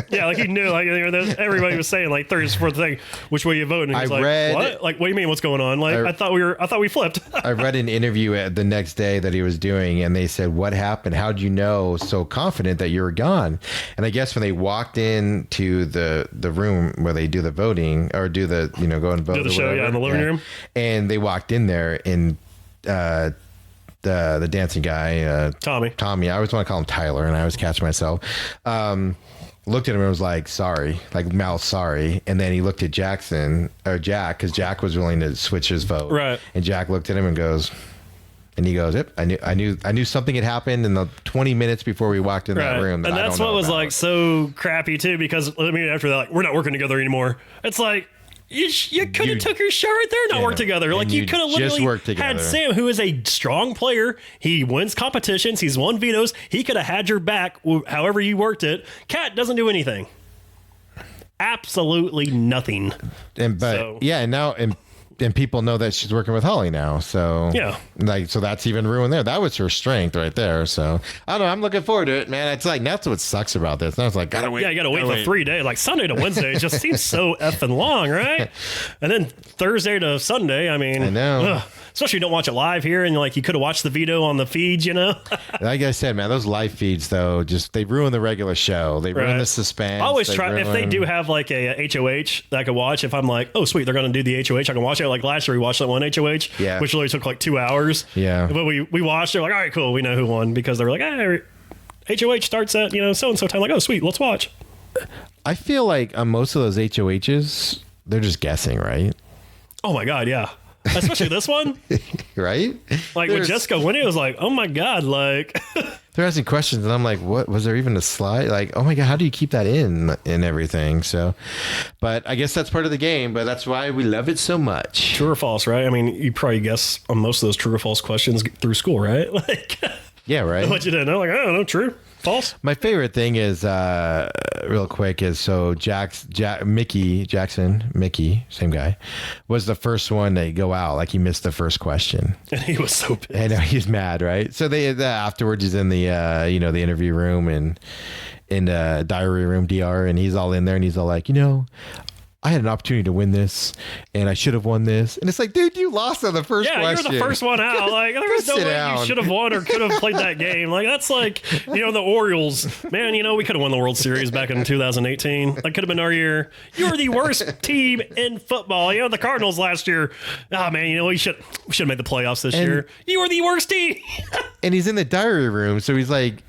B: Yeah, like he knew, like everybody was saying, like third or fourth thing, which way you vote? And he's
A: I
B: like,
A: read-
B: "What? Like, what do you mean? What's going on? Like, I thought we flipped."
A: I read an interview the next day that he was doing, and they said, "What happened? How'd you know so confident that you were gone?" And I guess when they walked into the room where they do the voting or do the go and vote,
B: Do the
A: or
B: show,
A: whatever,
B: in the living room,
A: and they walked in there and the dancing guy, Tommy. I always want to call him Tyler, and I always catch myself. Looked at him and was like, "Sorry," like mouth sorry, and then he looked at Jack, because Jack was willing to switch his vote,
B: right?
A: And Jack looked at him and goes, "Yep, I knew something had happened in the 20 minutes before we walked in that room."
B: And that's what was like so crappy too, because after that, like, we're not working together anymore. It's like, you could have took your shot right there and not worked together. Like, you could have literally had Sam, who is a strong player. He wins competitions. He's won vetoes. He could have had your back however you worked it. Kat doesn't do anything. Absolutely nothing.
A: And people know that she's working with Holly now. So so that's even ruined there. That was her strength right there. So I don't know. I'm looking forward to it, man. It's like, that's what sucks about this. Now it's like, gotta wait.
B: Yeah, you gotta wait for 3 days. Like Sunday to Wednesday, it just seems so effing long, right? And then Thursday to Sunday, I mean,
A: I know.
B: Especially you don't watch it live here, and like you could have watched the veto on the feeds,
A: Like I said, man, those live feeds though, they ruin the regular show. They ruin the suspense.
B: I always try, if they do have like a HOH that I could watch, if I'm like, oh sweet, they're gonna do the HOH, I can watch it. Like last year we watched that one HOH, which literally took like 2 hours.
A: Yeah.
B: But we watched it, like, all right, cool, we know who won, because they were like, hey, HOH starts at so and so time. Like, oh sweet, let's watch.
A: I feel like on most of those HOHs, they're just guessing, right?
B: Oh my god, yeah. Especially this one,
A: right?
B: Like with Jessica winning, it was like, oh my god, like
A: they're asking questions, and I'm like, what was there even a slide? Like, oh my god, how do you keep that in and everything? So, but I guess that's part of the game. But that's why we love it so much.
B: True or false, right? I mean, you probably guess on most of those true or false questions through school, right? Like,
A: yeah, right.
B: What you didn't know, like, I don't know, true, false.
A: My favorite thing is, real quick, is so Mickey Jackson, same guy, was the first one to go out. Like, he missed the first question,
B: and he was so pissed.
A: I know, he's mad, right? So afterwards, he's in the the interview room and in the diary room, DR, and he's all in there, and he's all like, I had an opportunity to win this, and I should have won this. And it's like, dude, you lost on the first question.
B: Yeah, you're the first one out. Like, there was no way you should have won or could have played that game. Like, that's like, the Orioles. Man, we could have won the World Series back in 2018. That could have been our year. You were the worst team in football. The Cardinals last year. Oh, man, we should have made the playoffs this year. You were the worst team.
A: And he's in the diary room, so he's like,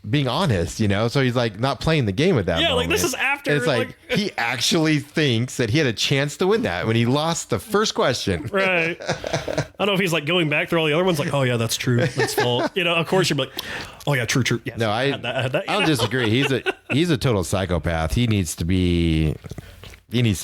A: being honest, so he's like not playing the game at that moment.
B: Like this is after.
A: And it's like he actually thinks that he had a chance to win that when he lost the first question.
B: Right. I don't know if he's like going back through all the other ones, like, oh yeah, that's true, that's false. Of course you're like, oh yeah, true. Yes,
A: no, I
B: had that.
A: I don't disagree. He's a total psychopath. He needs to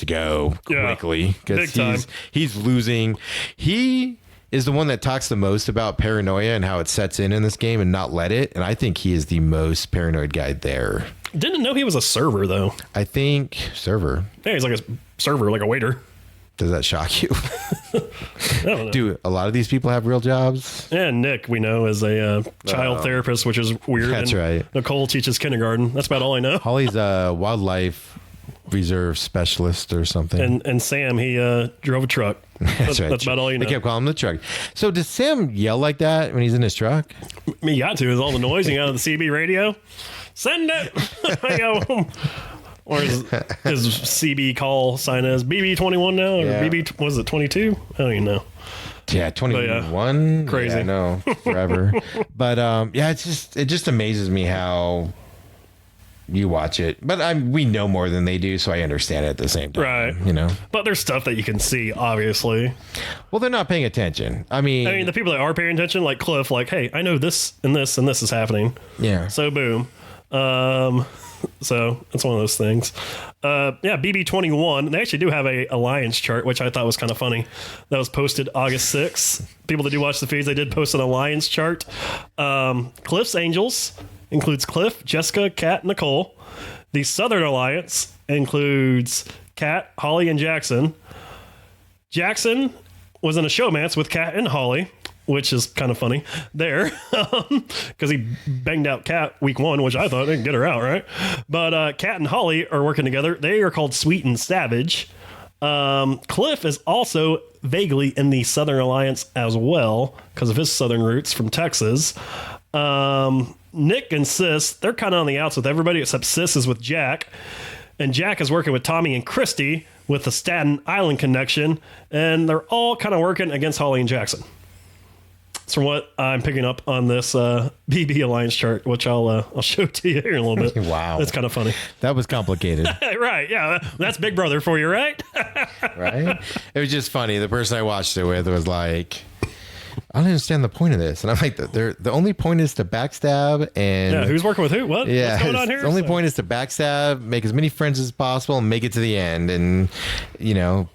A: go quickly because he's losing. He is the one that talks the most about paranoia and how it sets in this game and not let it. And I think he is the most paranoid guy there.
B: Didn't know he was a server, though.
A: I think server.
B: Yeah, he's like a server, like a waiter.
A: Does that shock you?
B: I don't know.
A: Do a lot of these people have real jobs?
B: Yeah, Nick, we know, is a child therapist, which is weird.
A: That's
B: and
A: right.
B: Nicole teaches kindergarten. That's about all I know.
A: Holly's a wildlife reserve specialist or something.
B: And Sam, he drove a truck.
A: That's right.
B: That's about all you know.
A: They kept calling him the truck. So does Sam yell like that when he's in his truck?
B: I mean, you got to, with all the noise you got on the CB radio. Send it. I go. Or his CB call sign is BB21 now, or
A: Yeah.
B: BB, was it 22? I don't even know.
A: Yeah, 21.
B: Crazy.
A: Yeah, no, forever. But yeah, it just amazes me how you watch it. But we know more than they do, so I understand it at the same time.
B: Right.
A: You know.
B: But there's stuff that you can see, obviously.
A: Well, they're not paying attention. I mean,
B: The people that are paying attention, like Cliff, like, hey, I know this and this and this is happening.
A: yeah.
B: So boom. So it's one of those things. Yeah, BB21. They actually do have a alliance chart, which I thought was kind of funny. That was posted August 6th. People that do watch the feeds, they did post an alliance chart. Cliff's Angels includes Cliff, Jessica, Kat, Nicole. The Southern Alliance includes Kat, Holly, and Jackson. Jackson was in a showmance with Kat and Holly, which is kind of funny there, because he banged out Kat week 1, which I thought didn't get her out, right? But Kat and Holly are working together. They are called Sweet and Savage. Cliff is also vaguely in the Southern Alliance as well, because of his Southern roots from Texas. Nick and Sis, they're kind of on the outs with everybody except Sis is with Jack. And Jack is working with Tommy and Christy with the Staten Island connection. And they're all kind of working against Holly and Jackson. That's from what I'm picking up on this BB Alliance chart, which I'll show to you here in a little bit.
A: Wow.
B: That's kind of funny.
A: That was complicated.
B: Right, yeah. That's Big Brother for you, right?
A: Right? It was just funny. The person I watched it with was like, I don't understand the point of this. And I'm like, the only point is to backstab and...
B: Yeah, who's working with who? What?
A: Yeah,
B: What's going on here?
A: the only point is to backstab, make as many friends as possible, and make it to the end, and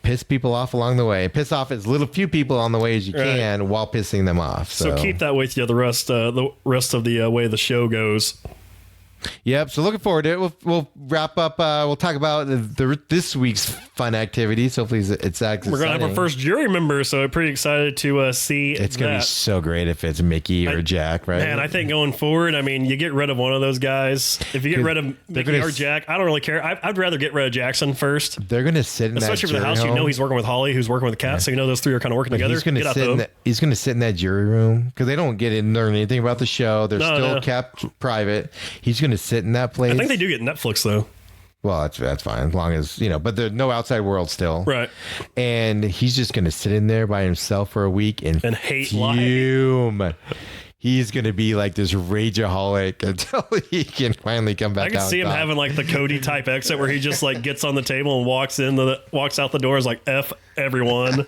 A: piss people off along the way. Piss off as few people on the way as you
B: Right.
A: can while pissing them off.
B: So keep that with you the rest of the way the show goes.
A: Yep. So looking forward to it. We'll wrap up. We'll talk about this week's fun activities. Hopefully it's
B: We're gonna have our first jury member, so I'm pretty excited to see.
A: It's gonna be so great if it's Mickey or Jack, right?
B: Man, I think going forward, I mean, you get rid of one of those guys. If you get rid of Mickey or Jack, I don't really care. I'd rather get rid of Jackson first.
A: They're gonna sit in
B: Especially
A: that
B: for the house,
A: jury home.
B: he's working with Holly, who's working with Kat, so those three are kind of working together.
A: He's gonna
B: Get out
A: sit in
B: though.
A: he's gonna sit in that jury room because they don't get in learn anything about the show. They're still kept private. He's gonna sit in that place.
B: I think they do get Netflix though.
A: Well, that's fine as long as but there's no outside world still,
B: Right?
A: And he's just gonna sit in there by himself for a week and
B: hate
A: fume. He's gonna be like this rageaholic until he can finally come back.
B: I can see him having like the Cody type exit where he just like gets on the table and walks out the door, is like F everyone.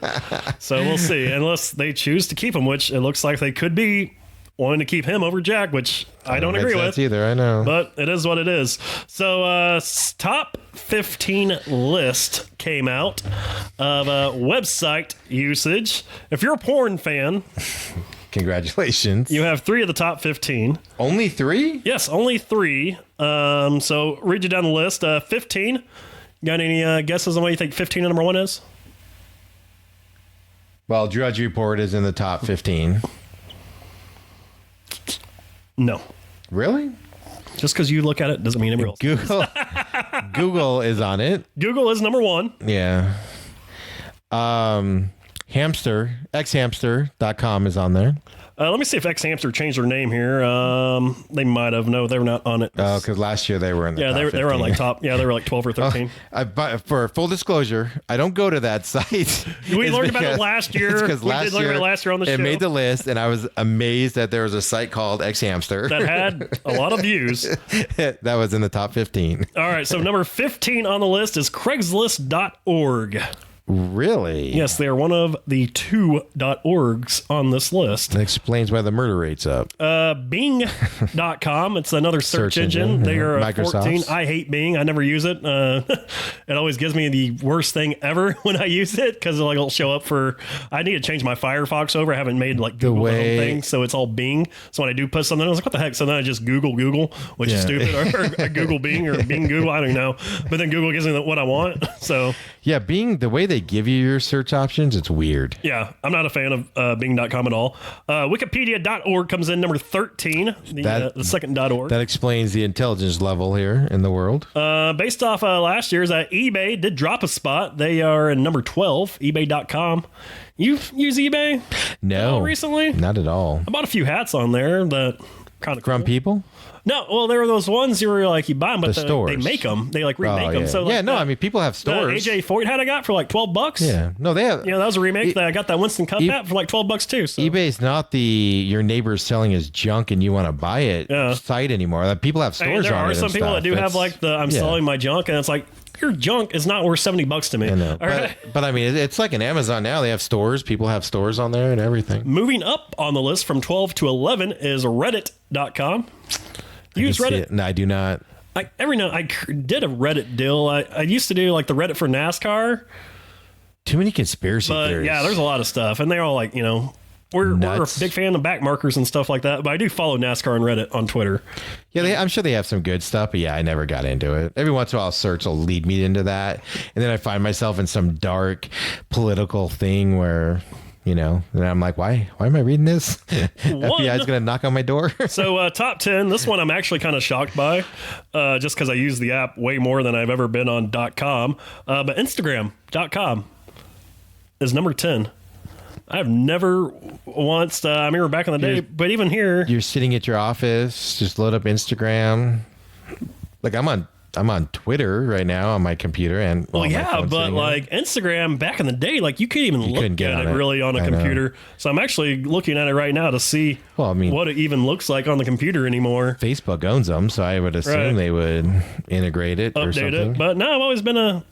B: So we'll see, unless they choose to keep him, which it looks like they could be wanting to keep him over Jack, which I don't agree with
A: either. I know,
B: but it is what it is. So top 15 list came out of website usage. If you're a porn fan,
A: congratulations.
B: you have 3 of the top 15.
A: Only 3?
B: Yes, only 3. So read you down the list. 15. Got any guesses on what you think 15 and number 1 is?
A: Well, Drudge Report is in the top 15.
B: No.
A: Really?
B: Just because you look at it doesn't mean everyone else.
A: Google is on it.
B: Google is number 1.
A: Yeah. xhamster.com is on there.
B: Let me see if X Hamster changed their name here. They might have. No, they were not on it.
A: Oh, because last year they were in the top
B: they were on
A: 15.
B: like top. Yeah, they were like 12 or 13.
A: But for full disclosure, I don't go to that site.
B: We learned about it last year.
A: Because
B: We did learn about it last year on the show.
A: It made the list, and I was amazed that there was a site called X Hamster
B: That had a lot of views.
A: that was in the top 15.
B: All right, so number 15 on the list is Craigslist.org.
A: Really?
B: Yes, they are one of the 2 .orgs on this list.
A: That explains why the murder rate's up.
B: Bing.com. It's another search engine. They are 14. I hate Bing. I never use it. It always gives me the worst thing ever when I use it because it'll show up for. I need to change my Firefox over. I haven't made like Google the whole thing, so it's all Bing. So when I do put something, I was like, "What the heck?" So then I just Google, which is stupid, or Google Bing or Bing Google. I don't know. But then Google gives me what I want. So
A: Yeah, Bing, the way they give you your search options, it's weird.
B: Yeah, I'm not a fan of Bing.com at all. Wikipedia.org comes in number 13, the second .org.
A: That explains the intelligence level here in the world.
B: Based off last year's, eBay did drop a spot. They are in number 12, ebay.com. You use eBay?
A: No.
B: Recently?
A: Not at all.
B: I bought a few hats on there that kind of
A: From people?
B: No, well, there were those ones you were like, you buy them, but
A: stores.
B: they make them. They like remake them.
A: Yeah.
B: So like
A: I mean, people have stores.
B: The AJ Foyt hat I got for like $12.
A: Yeah. No, they have.
B: Yeah, that was a remake. I got that Winston Cup hat for like $12 too. So.
A: eBay's not the your neighbor's selling his junk and you want to buy it site anymore. Like, people have stores
B: there
A: on
B: are
A: it.
B: some people that do have like I'm selling my junk, and it's like, your junk is not worth $70 to me.
A: I know.
B: Right?
A: But I mean, it's like an Amazon now. They have stores. People have stores on there and everything.
B: Moving up on the list from 12 to 11 is Reddit.com. Use Reddit?
A: No, I do not.
B: I did a Reddit deal. I used to do like the Reddit for NASCAR.
A: Too many conspiracy theories.
B: Yeah, there's a lot of stuff, and they're all like, we're a big fan of back markers and stuff like that. But I do follow NASCAR and Reddit on Twitter.
A: Yeah, I'm sure they have some good stuff, but yeah, I never got into it. Every once in a while, search will lead me into that, and then I find myself in some dark political thing where. And I'm like, why am I reading this? FBI's going to knock on my door.
B: So top 10, this one I'm actually kind of shocked by, just because I use the app way more than I've ever been on .com. But Instagram.com is number 10. I've never once, I remember back in the day, but even here.
A: You're sitting at your office, just load up Instagram. Like I'm on Twitter right now on my computer and
B: but like Instagram back in the day, like you couldn't even look at it really on a computer. So I'm actually looking at it right now to see what it even looks like on the computer anymore.
A: Facebook owns them, so I would assume they would integrate it or something.
B: It. But no, I've always been a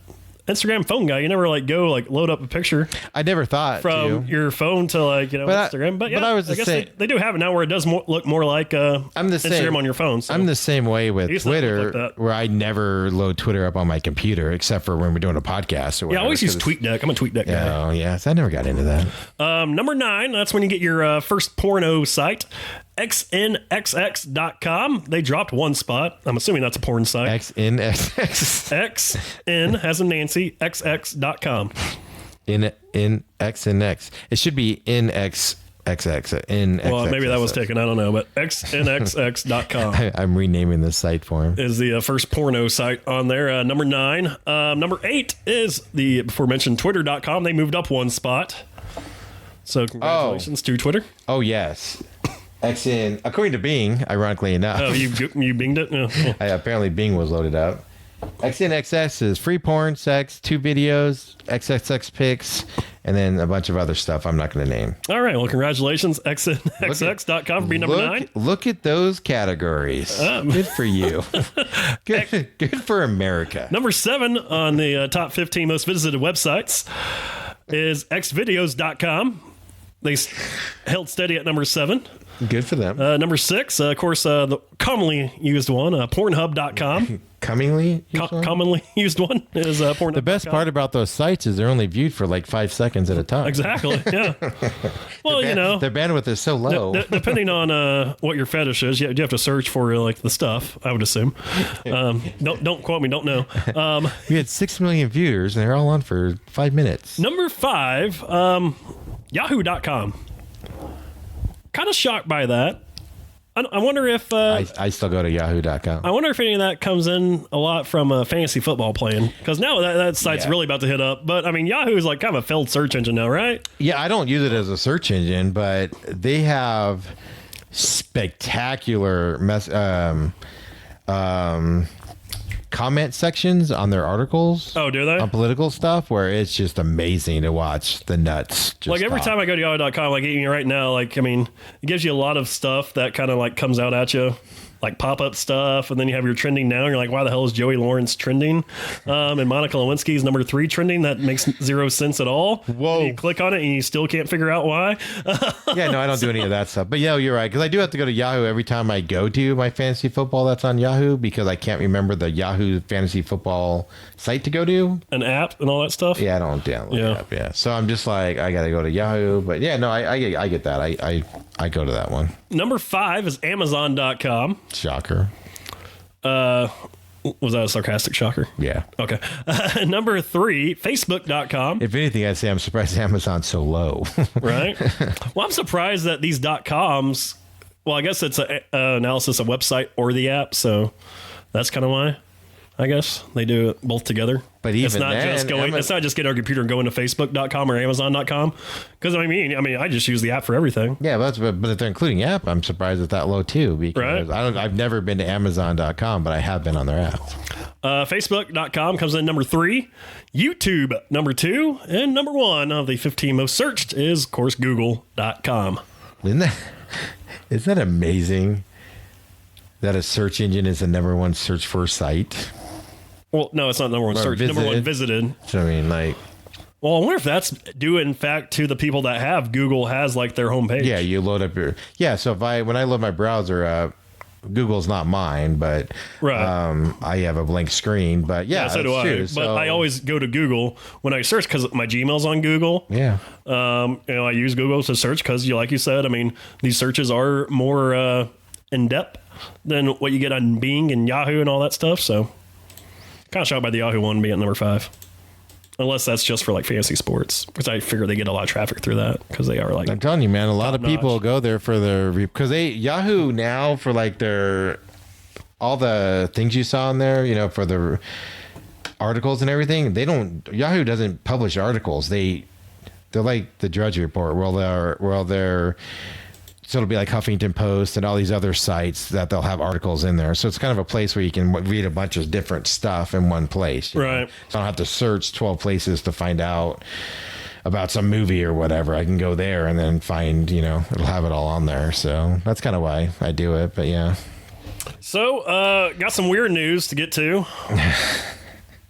B: Instagram phone guy. You never load up a picture.
A: I never thought
B: from your phone to Instagram. But I guess they do have it now where it does look more like Instagram on your phone. So.
A: I'm the same way with Twitter, where I never load Twitter up on my computer except for when we're doing a podcast or whatever.
B: Yeah, I always use TweetDeck. I'm a TweetDeck guy.
A: Oh yeah, so I never got into that.
B: Number 9. That's when you get your first porno site. XNXX.com. They dropped one spot. I'm assuming that's a porn site.
A: XNXX.
B: XN as in Nancy. XX.com.
A: In X and X. It should be in X. XX.
B: Well, maybe that was taken. I don't know, but xnxx.com.
A: I'm renaming the site for him.
B: Is the first porno site on there. Number 9. Number 8 is the before mentioned Twitter.com. They moved up one spot. So congratulations to Twitter.
A: Oh, yes. XN, according to Bing, ironically enough.
B: Oh, you binged it? No.
A: Apparently Bing was loaded up. XNXX is free porn, sex, 2 videos, XXX pics, and then a bunch of other stuff I'm not going to name.
B: All right. Well, congratulations, XNXX.com for being number 9.
A: Look at those categories. Good for you. Good for America.
B: Number 7 on the top 15 most visited websites is xvideos.com. They held steady at number 7.
A: Good for them.
B: Number 6, of course, the commonly used one, Pornhub.com.
A: Commonly
B: used one is Pornhub.
A: The best part about those sites is they're only viewed for like 5 seconds at a time.
B: Exactly. Yeah. Well,
A: their bandwidth is so low.
B: Depending on what your fetish is, you have to search for like the stuff. I would assume. Don't quote me. Don't know.
A: We had 6 million viewers, and they're all on for 5 minutes.
B: Number 5, Yahoo.com. Kind of shocked by that. I wonder if
A: I still go to yahoo.com.
B: I wonder if any of that comes in a lot from fantasy football playing, because now that site's really about to hit up. But I mean, Yahoo is like kind of a failed search engine now, right?
A: Yeah, I don't use it as a search engine, but they have spectacular comment sections on their articles.
B: Oh, do they?
A: On political stuff, where it's just amazing to watch the nuts.
B: Like every time I go to yahoo.com, like even right now, like, I mean, it gives you a lot of stuff that kind of like comes out at you, like pop-up stuff, and then you have your trending now, and you're like, why the hell is Joey Lawrence trending? And Monica Lewinsky is number 3 trending. That makes 0 sense at all.
A: Whoa.
B: And you click on it, and you still can't figure out why.
A: Yeah, no, I don't do any of that stuff. But yeah, you're right, because I do have to go to Yahoo every time I go to my fantasy football that's on Yahoo, because I can't remember the Yahoo fantasy football site to go to.
B: An app and all that stuff?
A: Yeah, I don't download the app, yeah. So I'm just like, I got to go to Yahoo. But yeah, no, I get that. I go to that one.
B: Number 5 is Amazon.com.
A: Shocker.
B: Was that a sarcastic shocker?
A: Yeah.
B: Okay. Number 3, Facebook.com.
A: If anything, I'd say I'm surprised Amazon's so low.
B: Right? Well, I'm surprised that these .coms, well, I guess it's an analysis of website or the app, so that's kind of why. I guess they do it both together.
A: But even
B: it's not
A: then,
B: just going. It's not just getting our computer and going to Facebook.com or Amazon.com. Because I mean, I just use the app for everything.
A: Yeah, but if they're including the app, I'm surprised it's that low too. Because
B: Right.
A: I've never been to Amazon.com, but I have been on their app.
B: Facebook.com comes in number 3, YouTube number 2, and number 1 of the 15 most searched is, of course, Google.com.
A: Isn't that amazing? That a search engine is the number one search for site.
B: Well, no, it's not number 1 search. Number 1 visited.
A: So I mean, like,
B: well, I wonder if that's due in fact to the people that have Google has like their homepage.
A: yeah, you load up your So when I load my browser up, Google's not mine, but
B: Right.
A: I have a blank screen. But yeah,
B: so do
A: that's
B: I.
A: true.
B: But
A: So,
B: I always go to Google when I search because my Gmail's on Google.
A: yeah.
B: I use Google to search because, like you said, I mean, these searches are more in depth than what you get on Bing and Yahoo and all that stuff. So, kind of shocked by the Yahoo one being at number 5, unless that's just for like fantasy sports, because I figure they get a lot of traffic through that because they are like.
A: I'm telling you, man, a lot of people
B: top-notch.
A: go there for their because Yahoo now for like their all the things you saw in there, for the articles and everything. Yahoo doesn't publish articles. They're like the Drudge Report. So it'll be like Huffington Post and all these other sites that they'll have articles in there. So it's kind of a place where you can read a bunch of different stuff in one place. you know?
B: Right.
A: So I don't have to search 12 places to find out about some movie or whatever. I can go there and then find, it'll have it all on there. So that's kind of why I do it. But yeah.
B: So, got some weird news to get to.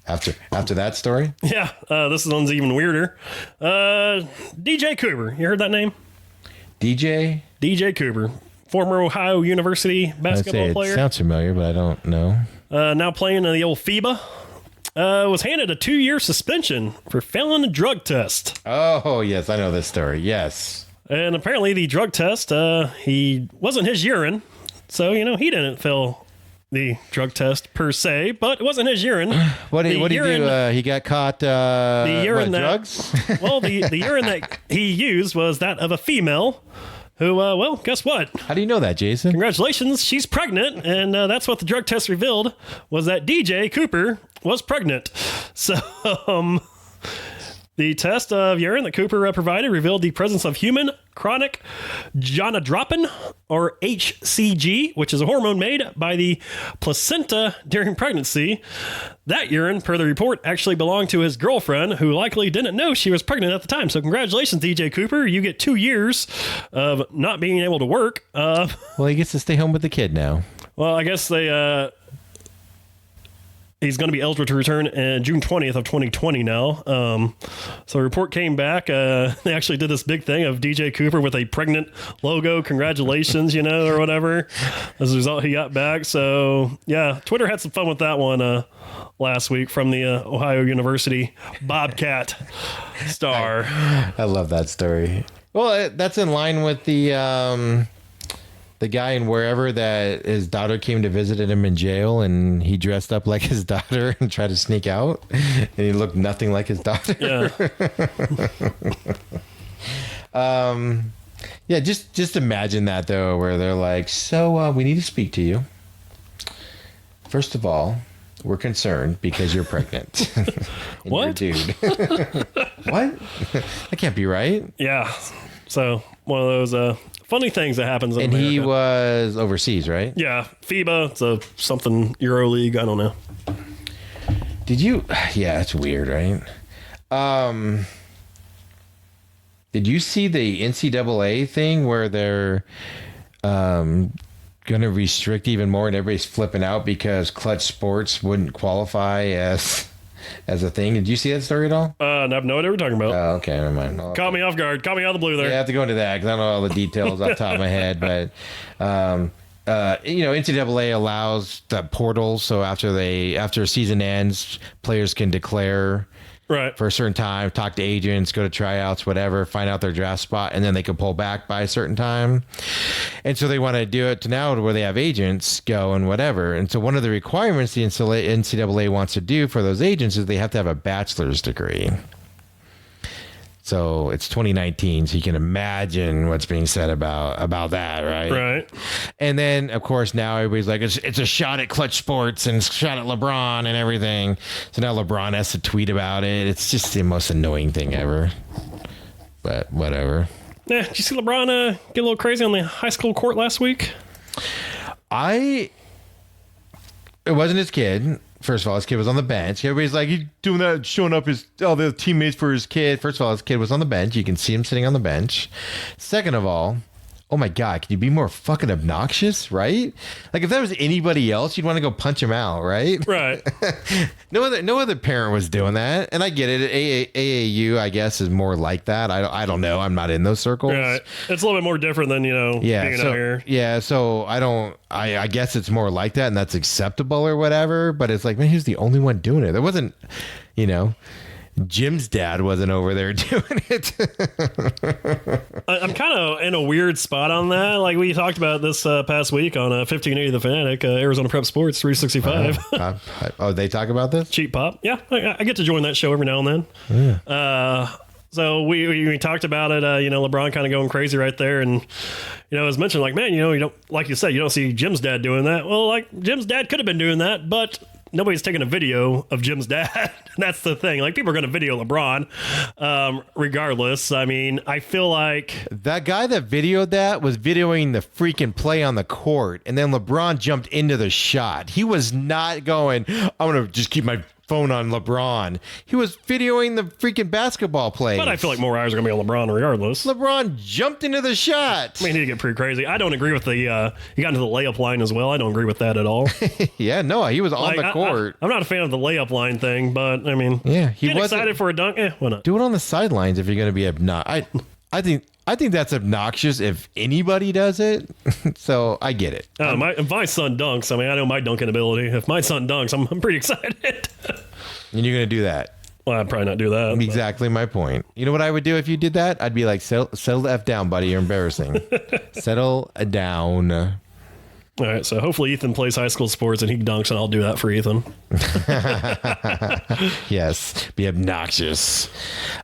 A: After that story?
B: Yeah, this one's even weirder. DJ Cooper, you heard that name?
A: DJ?
B: DJ Cooper, former Ohio University
A: I'd
B: basketball
A: say
B: player.
A: it sounds familiar, but I don't know.
B: Now playing in the old FIBA. Was handed a 2-year suspension for failing a drug test.
A: Oh, yes, I know this story. Yes.
B: And apparently the drug test, he wasn't his urine. So, he didn't fail the drug test per se, but it wasn't his urine.
A: What did he do? He got caught
B: the urine
A: drugs?
B: Well, the urine that he used was that of a female who, well, guess what?
A: How do you know that, Jason?
B: Congratulations, she's pregnant, and that's what the drug test revealed, was that DJ Cooper was pregnant. So, the test of urine that Cooper provided revealed the presence of human chronic gonadotropin, or HCG, which is a hormone made by the placenta during pregnancy. That urine, per the report, actually belonged to his girlfriend, who likely didn't know she was pregnant at the time. So congratulations, DJ Cooper. You get 2 years of not being able to work.
A: Well, he gets to stay home with the kid now.
B: Well, I guess he's going to be eligible to return June 20th of 2020 now. So the report came back. They actually did this big thing of DJ Cooper with a pregnant logo. Congratulations, or whatever. As a result, he got back. So, yeah, Twitter had some fun with that one last week from the Ohio University Bobcat star.
A: I love that story. Well, that's in line with the guy in wherever that his daughter came to visit him in jail, and he dressed up like his daughter and tried to sneak out, and he looked nothing like his daughter.
B: Yeah.
A: Yeah, just imagine that though, where they're like, so we need to speak to you. First of all, we're concerned because you're pregnant. And
B: What?
A: you're a dude. What? That can't be right.
B: Yeah. So one of those funny things that happens in
A: And
B: America.
A: he was overseas, right?
B: Yeah, FIBA, it's a something Euro League, I don't know.
A: Did you? Yeah, it's weird, right? Did you see the NCAA thing where they're going to restrict even more, and everybody's flipping out because clutch sports wouldn't qualify as a thing? Did you see that story at all?
B: I have no idea what we're talking about.
A: Oh, okay, never mind.
B: Caught me off guard. Caught me out of the blue there.
A: Yeah, I have to go into that because I don't know all the details off the top of my head, but NCAA allows the portal, so after a season ends, players can declare
B: Right.
A: for a certain time, talk to agents, go to tryouts, whatever, find out their draft spot, and then they can pull back by a certain time. And so they want to do it to now where they have agents go and whatever. And so one of the requirements the NCAA wants to do for those agents is they have to have a bachelor's degree. So it's 2019, so you can imagine what's being said about that, right?
B: Right.
A: And then, of course, now everybody's like, it's a shot at Clutch Sports and shot at LeBron and everything. So now LeBron has to tweet about it. It's just the most annoying thing ever. But whatever.
B: Yeah, did you see LeBron get a little crazy on the high school court last week?
A: It wasn't his kid. First of all, his kid was on the bench. Everybody's like, he's doing that, showing up all the teammates for his kid. First of all, his kid was on the bench. You can see him sitting on the bench. Second of all, oh my God, can you be more fucking obnoxious, right? Like if that was anybody else, you'd want to go punch him out, right?
B: Right.
A: No other parent was doing that. And I get it. AAU, I guess, is more like that. I don't know. I'm not in those circles.
B: Right. It's a little bit more different than, being out here.
A: Yeah, so I guess it's more like that and that's acceptable or whatever. But it's like, man, he was the only one doing it. There wasn't, Jim's dad wasn't over there doing it.
B: I'm kind of in a weird spot on that. Like we talked about this past week on 1580 The Fanatic, Arizona Prep Sports 365.
A: They talk about this?
B: Cheap Pop. Yeah, I get to join that show every now and then.
A: Yeah.
B: So we talked about it, LeBron kind of going crazy right there. And, it was mentioned like, man, you don't, like you said, you don't see Jim's dad doing that. Well, like Jim's dad could have been doing that, but nobody's taking a video of Jim's dad. That's the thing. Like people are going to video LeBron regardless. I mean, I feel like
A: that guy that videoed that was videoing the freaking play on the court. And then LeBron jumped into the shot. He was not going, I'm going to just keep my phone on LeBron. He was videoing the freaking basketball play.
B: But I feel like more eyes are going to be on LeBron regardless.
A: LeBron jumped into the shot.
B: I mean, he get pretty crazy. I don't agree with he got into the layup line as well. I don't agree with that at all.
A: Yeah, no, he was on the court.
B: I'm not a fan of the layup line thing, but I mean,
A: yeah, he was
B: excited for a dunk. Why not?
A: Do it on the sidelines if you're going to be obnoxious. I think that's obnoxious if anybody does it. So I get it.
B: If my son dunks, I mean, I know my dunking ability. If my son dunks, I'm pretty excited.
A: And you're going to do that.
B: Well, I'd probably not do that.
A: Exactly my point. You know what I would do if you did that? I'd be like, settle the F down, buddy. You're embarrassing. Settle down.
B: All right. So hopefully Ethan plays high school sports and he dunks, and I'll do that for Ethan.
A: Yes. Be obnoxious.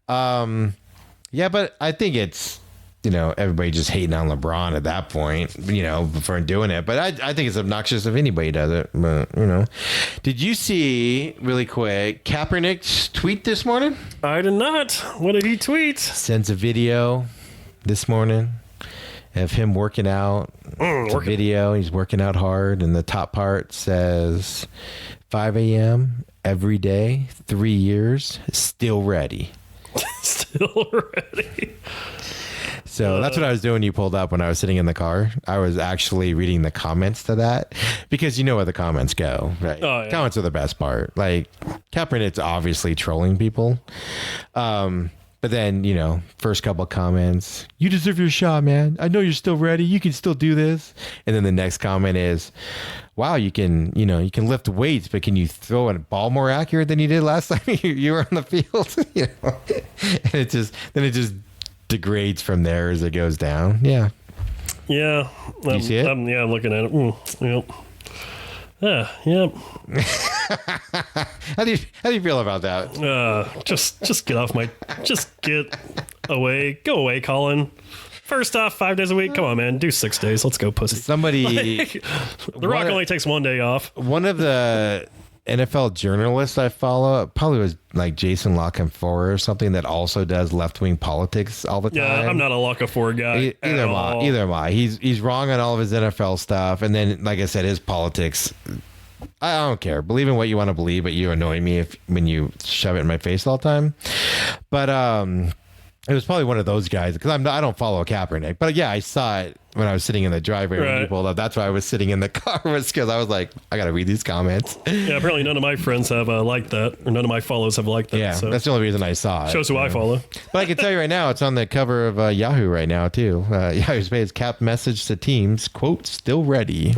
A: Yeah, but I think it's, everybody just hating on LeBron at that point, for doing it. But I think it's obnoxious if anybody does it. But, Did you see, really quick, Kaepernick's tweet this morning?
B: I did not. What did he tweet?
A: Sends a video this morning of him working out. It's a video. He's working out hard. And the top part says, 5 a.m. every day, 3 years, still ready.
B: Still ready.
A: So that's what I was doing. You pulled up when I was sitting in the car. I was actually reading the comments to that because you know where the comments go, right?
B: Oh, yeah.
A: Comments are the best part. Like Kaepernick's obviously trolling people. But then, first couple comments, you deserve your shot, man. I know you're still ready. You can still do this. And then the next comment is, wow, you can lift weights, but can you throw a ball more accurate than you did last time you were on the field? And it just degrades from there as it goes down. Yeah.
B: Yeah.
A: You see it?
B: I'm looking at it. Yep. Yeah. Yep.
A: How do you feel about that?
B: Just get off just get away. Go away, Colin. First off, 5 days a week. Come on, man. Do 6 days. Let's go, pussy.
A: Somebody.
B: The Rock only takes 1 day off.
A: One of the NFL journalists I follow probably was like Jason La Canfora or something that also does left-wing politics all the time.
B: Yeah, I'm not a La Canfora guy.
A: Either am I. He's wrong on all of his NFL stuff, and then, like I said, his politics. I don't care. Believe in what you want to believe, but you annoy me when you shove it in my face all the time. But it was probably one of those guys because I don't follow Kaepernick, but yeah, I saw it when I was sitting in the driveway when you pulled up. That's why I was sitting in the car, was because I was like, I got to read these comments.
B: Yeah, apparently none of my friends have liked that, or none of my followers have liked that.
A: Yeah,
B: so.
A: That's the only reason I saw it.
B: Shows who I follow.
A: But I can tell you right now, it's on the cover of Yahoo right now too. Yahoo's page Cap message to teams, quote, still ready.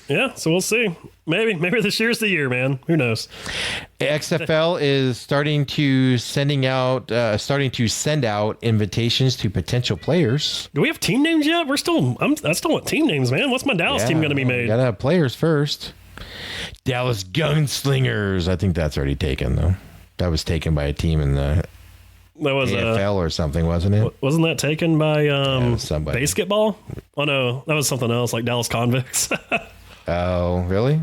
B: Yeah, so we'll see. Maybe this year's the year, man. Who knows?
A: XFL is starting to send out invitations to potential players.
B: Do we have team names yet? I still want team names, man. What's my Dallas team going to be made?
A: You gotta have players first. Dallas Gunslingers. I think that's already taken though. That was taken by a team in the
B: That was
A: AFL or something, wasn't it?
B: Wasn't that taken by
A: somebody.
B: basketball? Oh no, that was something else, like Dallas Convicts.
A: Oh, really?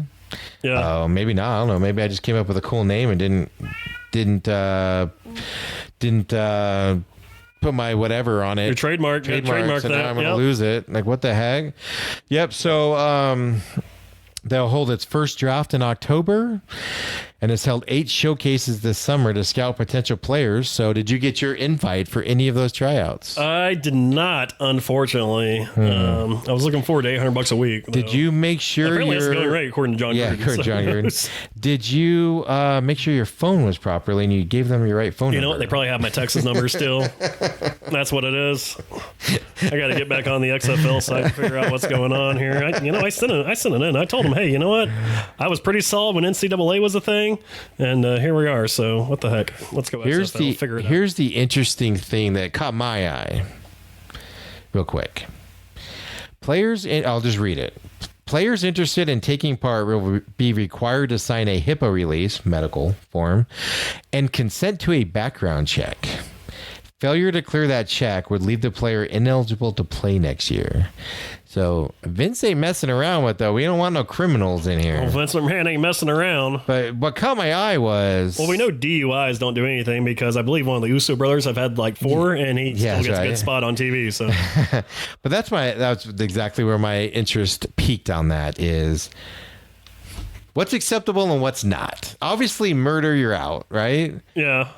B: Yeah.
A: Oh, maybe not. I don't know. Maybe I just came up with a cool name and didn't put my whatever on it.
B: Your trademark.
A: So
B: Trademark
A: now
B: that.
A: I'm gonna
B: Yep.
A: lose it. Like, what the heck? Yep. So they'll hold its first draft in October, and it's held 8 showcases this summer to scout potential players. So did you get your invite for any of those tryouts?
B: I did not, unfortunately. I was looking forward to $800 a week.
A: Did you make sure
B: Apparently, it's
A: your
B: going right according to John
A: yeah,
B: Gruden.
A: according to John Gruden. Did you make sure your phone was properly and you gave them your right phone
B: You
A: number?
B: know what? They probably have my Texas number still. That's what it is. I got to get back on the XFL site and figure out what's going on here. I sent it in. I told them, hey, you know what? I was pretty solid when NCAA was a thing, and here we are. So what the heck? Let's go XFL. Figure it out.
A: Here's the interesting thing that caught my eye. Real quick. I'll just read it. Players interested in taking part will be required to sign a HIPAA release, medical form, and consent to a background check. Failure to clear that check would leave the player ineligible to play next year. So Vince ain't messing around with though. We don't want no criminals in here.
B: Well, Vince McMahon ain't messing around.
A: But what caught my eye was...
B: Well, we know DUIs don't do anything because I believe one of the Uso brothers have had like 4, and he still gets a good spot on TV. So,
A: but that's exactly where my interest peaked on that is what's acceptable and what's not. Obviously, murder, you're out, right?
B: yeah.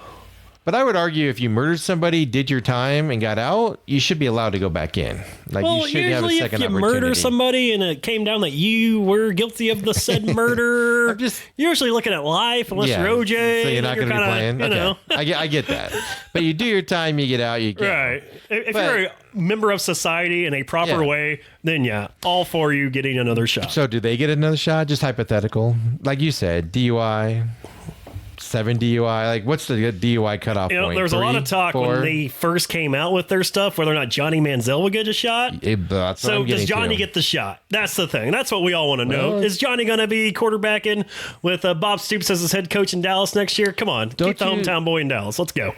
A: But I would argue if you murdered somebody, did your time, and got out, you should be allowed to go back in. Like
B: Well,
A: you should have a
B: usually
A: second
B: if you
A: opportunity.
B: murder somebody and it came down that you were guilty of the said murder,
A: I'm just-
B: you're usually looking at life unless
A: Yeah.
B: you're OJ.
A: So you're not going to be
B: kinda,
A: playing.
B: You know.
A: Okay. I get that. But you do your time, you get out, you get
B: Right. If
A: But-
B: you're a member of society in a proper
A: Yeah.
B: way, then yeah, all for you getting another shot.
A: So do they get another shot? Just hypothetical. Like you said, DUI, 7 DUI. Like what's the DUI cutoff
B: You know,
A: point?
B: there was a lot
A: 3,
B: of talk
A: 4?
B: when they first came out with their stuff, whether or not Johnny Manziel would get a shot.
A: That's what
B: So
A: I'm
B: does
A: getting
B: Johnny
A: to.
B: get the shot? That's the thing. That's what we all want to know.
A: Well,
B: Is Johnny going to be quarterbacking with Bob Stoops as his head coach in Dallas next year? Come on, keep the
A: you-
B: hometown boy in Dallas. Let's go.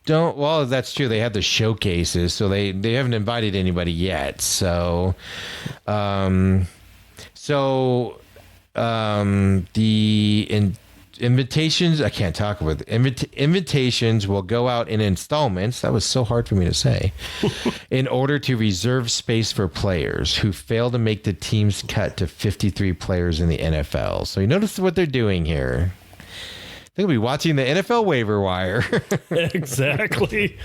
A: Well, that's true. They have the showcases, so they haven't invited anybody yet. So, invitations, I can't talk about it. Invitations will go out in installments. That was so hard for me to say. In order to reserve space for players who fail to make the team's cut to 53 players in the NFL. So you notice what they're doing here. They'll be watching the NFL waiver wire.
B: Exactly.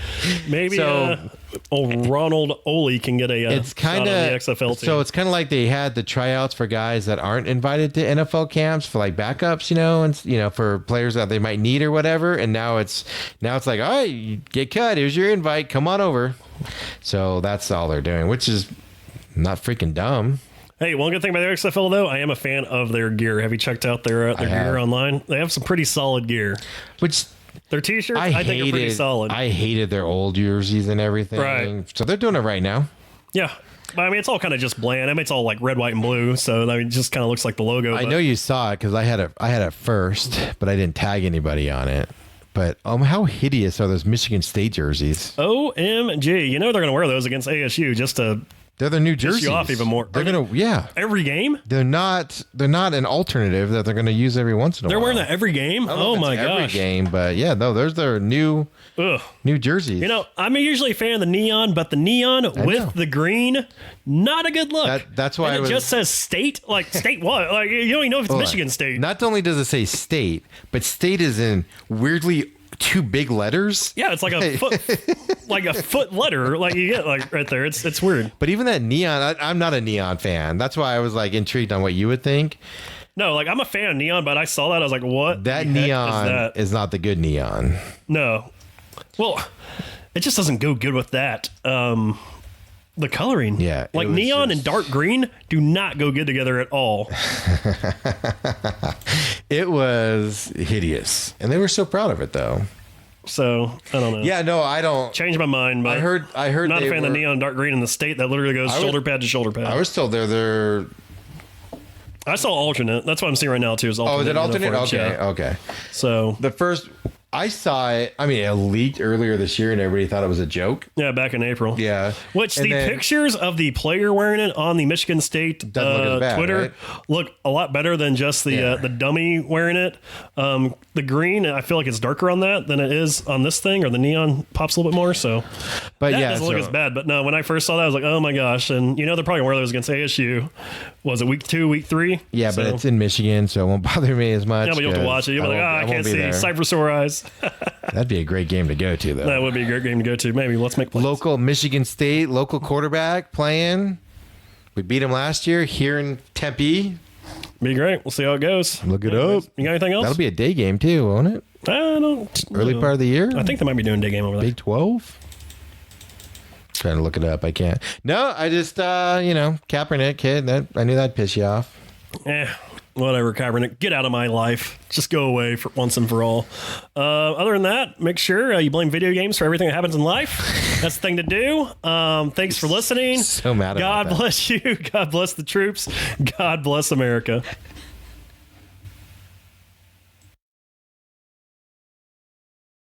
B: Maybe
A: So-
B: old Ronald Oley can get a
A: It's kind
B: shot on the
A: of
B: XFL team.
A: so it's kind of like they had the tryouts for guys that aren't invited to NFL camps for like backups, and for players that they might need or whatever. And now it's like, all right, you get cut. Here's your invite. Come on over. So that's all they're doing, which is not freaking dumb.
B: Hey, one good thing about the XFL though, I am a fan of their gear. Have you checked out their
A: have.
B: gear online? They have some pretty solid gear.
A: Which
B: Their T-shirts,
A: I
B: I think, are pretty solid.
A: I hated their old jerseys and everything.
B: Right.
A: So they're doing it right now.
B: Yeah. But I mean, it's all kind of just bland. I mean, it's all like red, white, and blue. So I mean, it just kind of looks like the logo.
A: I
B: but-
A: know you saw it because I had it first, but I didn't tag anybody on it. But how hideous are those Michigan State jerseys?
B: OMG. You know they're going to wear those against ASU just to
A: They're the new
B: piss
A: jerseys.
B: you off even more.
A: They're gonna, yeah.
B: Every game?
A: They're not an alternative that they're gonna use every once in a
B: They're
A: while.
B: wearing that every game?
A: I don't know
B: Oh
A: if
B: my
A: it's every
B: gosh.
A: game, but yeah, no, there's their new
B: Ugh.
A: jerseys.
B: You know, I'm usually a fan of the neon, but the neon
A: know.
B: with the green, not a good look.
A: That's why
B: and
A: I
B: it
A: was-
B: just says state. Like, state what? Like, you don't even know if it's Michigan State.
A: Not only does it say state, but state is in weirdly 2 big letters.
B: Yeah, it's like a foot, like a foot letter. Like you get like right there. It's weird.
A: But even that neon, I'm not a neon fan. That's why I was like intrigued on what you would think.
B: No, like I'm a fan of neon, but I saw that I was like, what?
A: That
B: the heck
A: neon
B: is that?
A: is not the good neon.
B: No. Well, it just doesn't go good with that. The coloring.
A: Yeah, it
B: Like
A: was
B: neon
A: just-
B: and dark green do not go good together at all.
A: It was hideous, and they were so proud of it, though.
B: So I don't know.
A: Yeah, no, I don't.
B: Changed my mind, but
A: I heard.
B: not a
A: they
B: fan of the
A: were-
B: neon dark green in the state that literally goes shoulder pad to shoulder pad.
A: I was told they're.
B: I saw alternate. That's what I'm seeing right now too. Is alternate
A: Oh, is it alternate?
B: uniforms,
A: Okay,
B: yeah.
A: okay.
B: So
A: The first I saw it. I mean, it leaked earlier this year, and everybody thought it was a joke.
B: yeah, back in April.
A: Yeah,
B: Which
A: And
B: the
A: then-
B: pictures of the player wearing it on the Michigan State
A: Doesn't look as bad,
B: Twitter
A: right?
B: look a lot better than just the dummy wearing it. The green, I feel like it's darker on that than it is on this thing, or the neon pops a little bit more. So
A: But
B: that
A: yeah,
B: doesn't look
A: so-
B: as bad. But no, when I first saw that, I was like, oh my gosh. And they're probably going to wear those against ASU. Was it week 2, week 3?
A: Yeah, but
B: So-
A: it's in Michigan, so it won't bother me as much.
B: yeah, but you'll have to
A: 'cause
B: watch it. You'll be like,
A: won't-
B: I
A: won't
B: can't
A: be
B: see.
A: there.
B: Cypher sore eyes.
A: That'd be a great game to go to, though.
B: That would be a great game to go to. Maybe let's make plans.
A: Local Michigan State, local quarterback playing. We beat him last year here in Tempe.
B: Be great. We'll see how it goes.
A: Look it up.
B: You got anything else?
A: That'll be a day game too, won't it?
B: I don't.
A: Early part of the year.
B: I think they might be doing day game over there.
A: Big 12. Trying to look it up, I can't. No, I just Kaepernick kid. That I knew that'd piss you off.
B: Whatever, Kaepernick. Get out of my life. Just go away for once and for all. Other than that, make sure you blame video games for everything that happens in life. That's the thing to do. Thanks for listening.
A: So mad about
B: God
A: that.
B: bless you. God bless the troops. God bless America.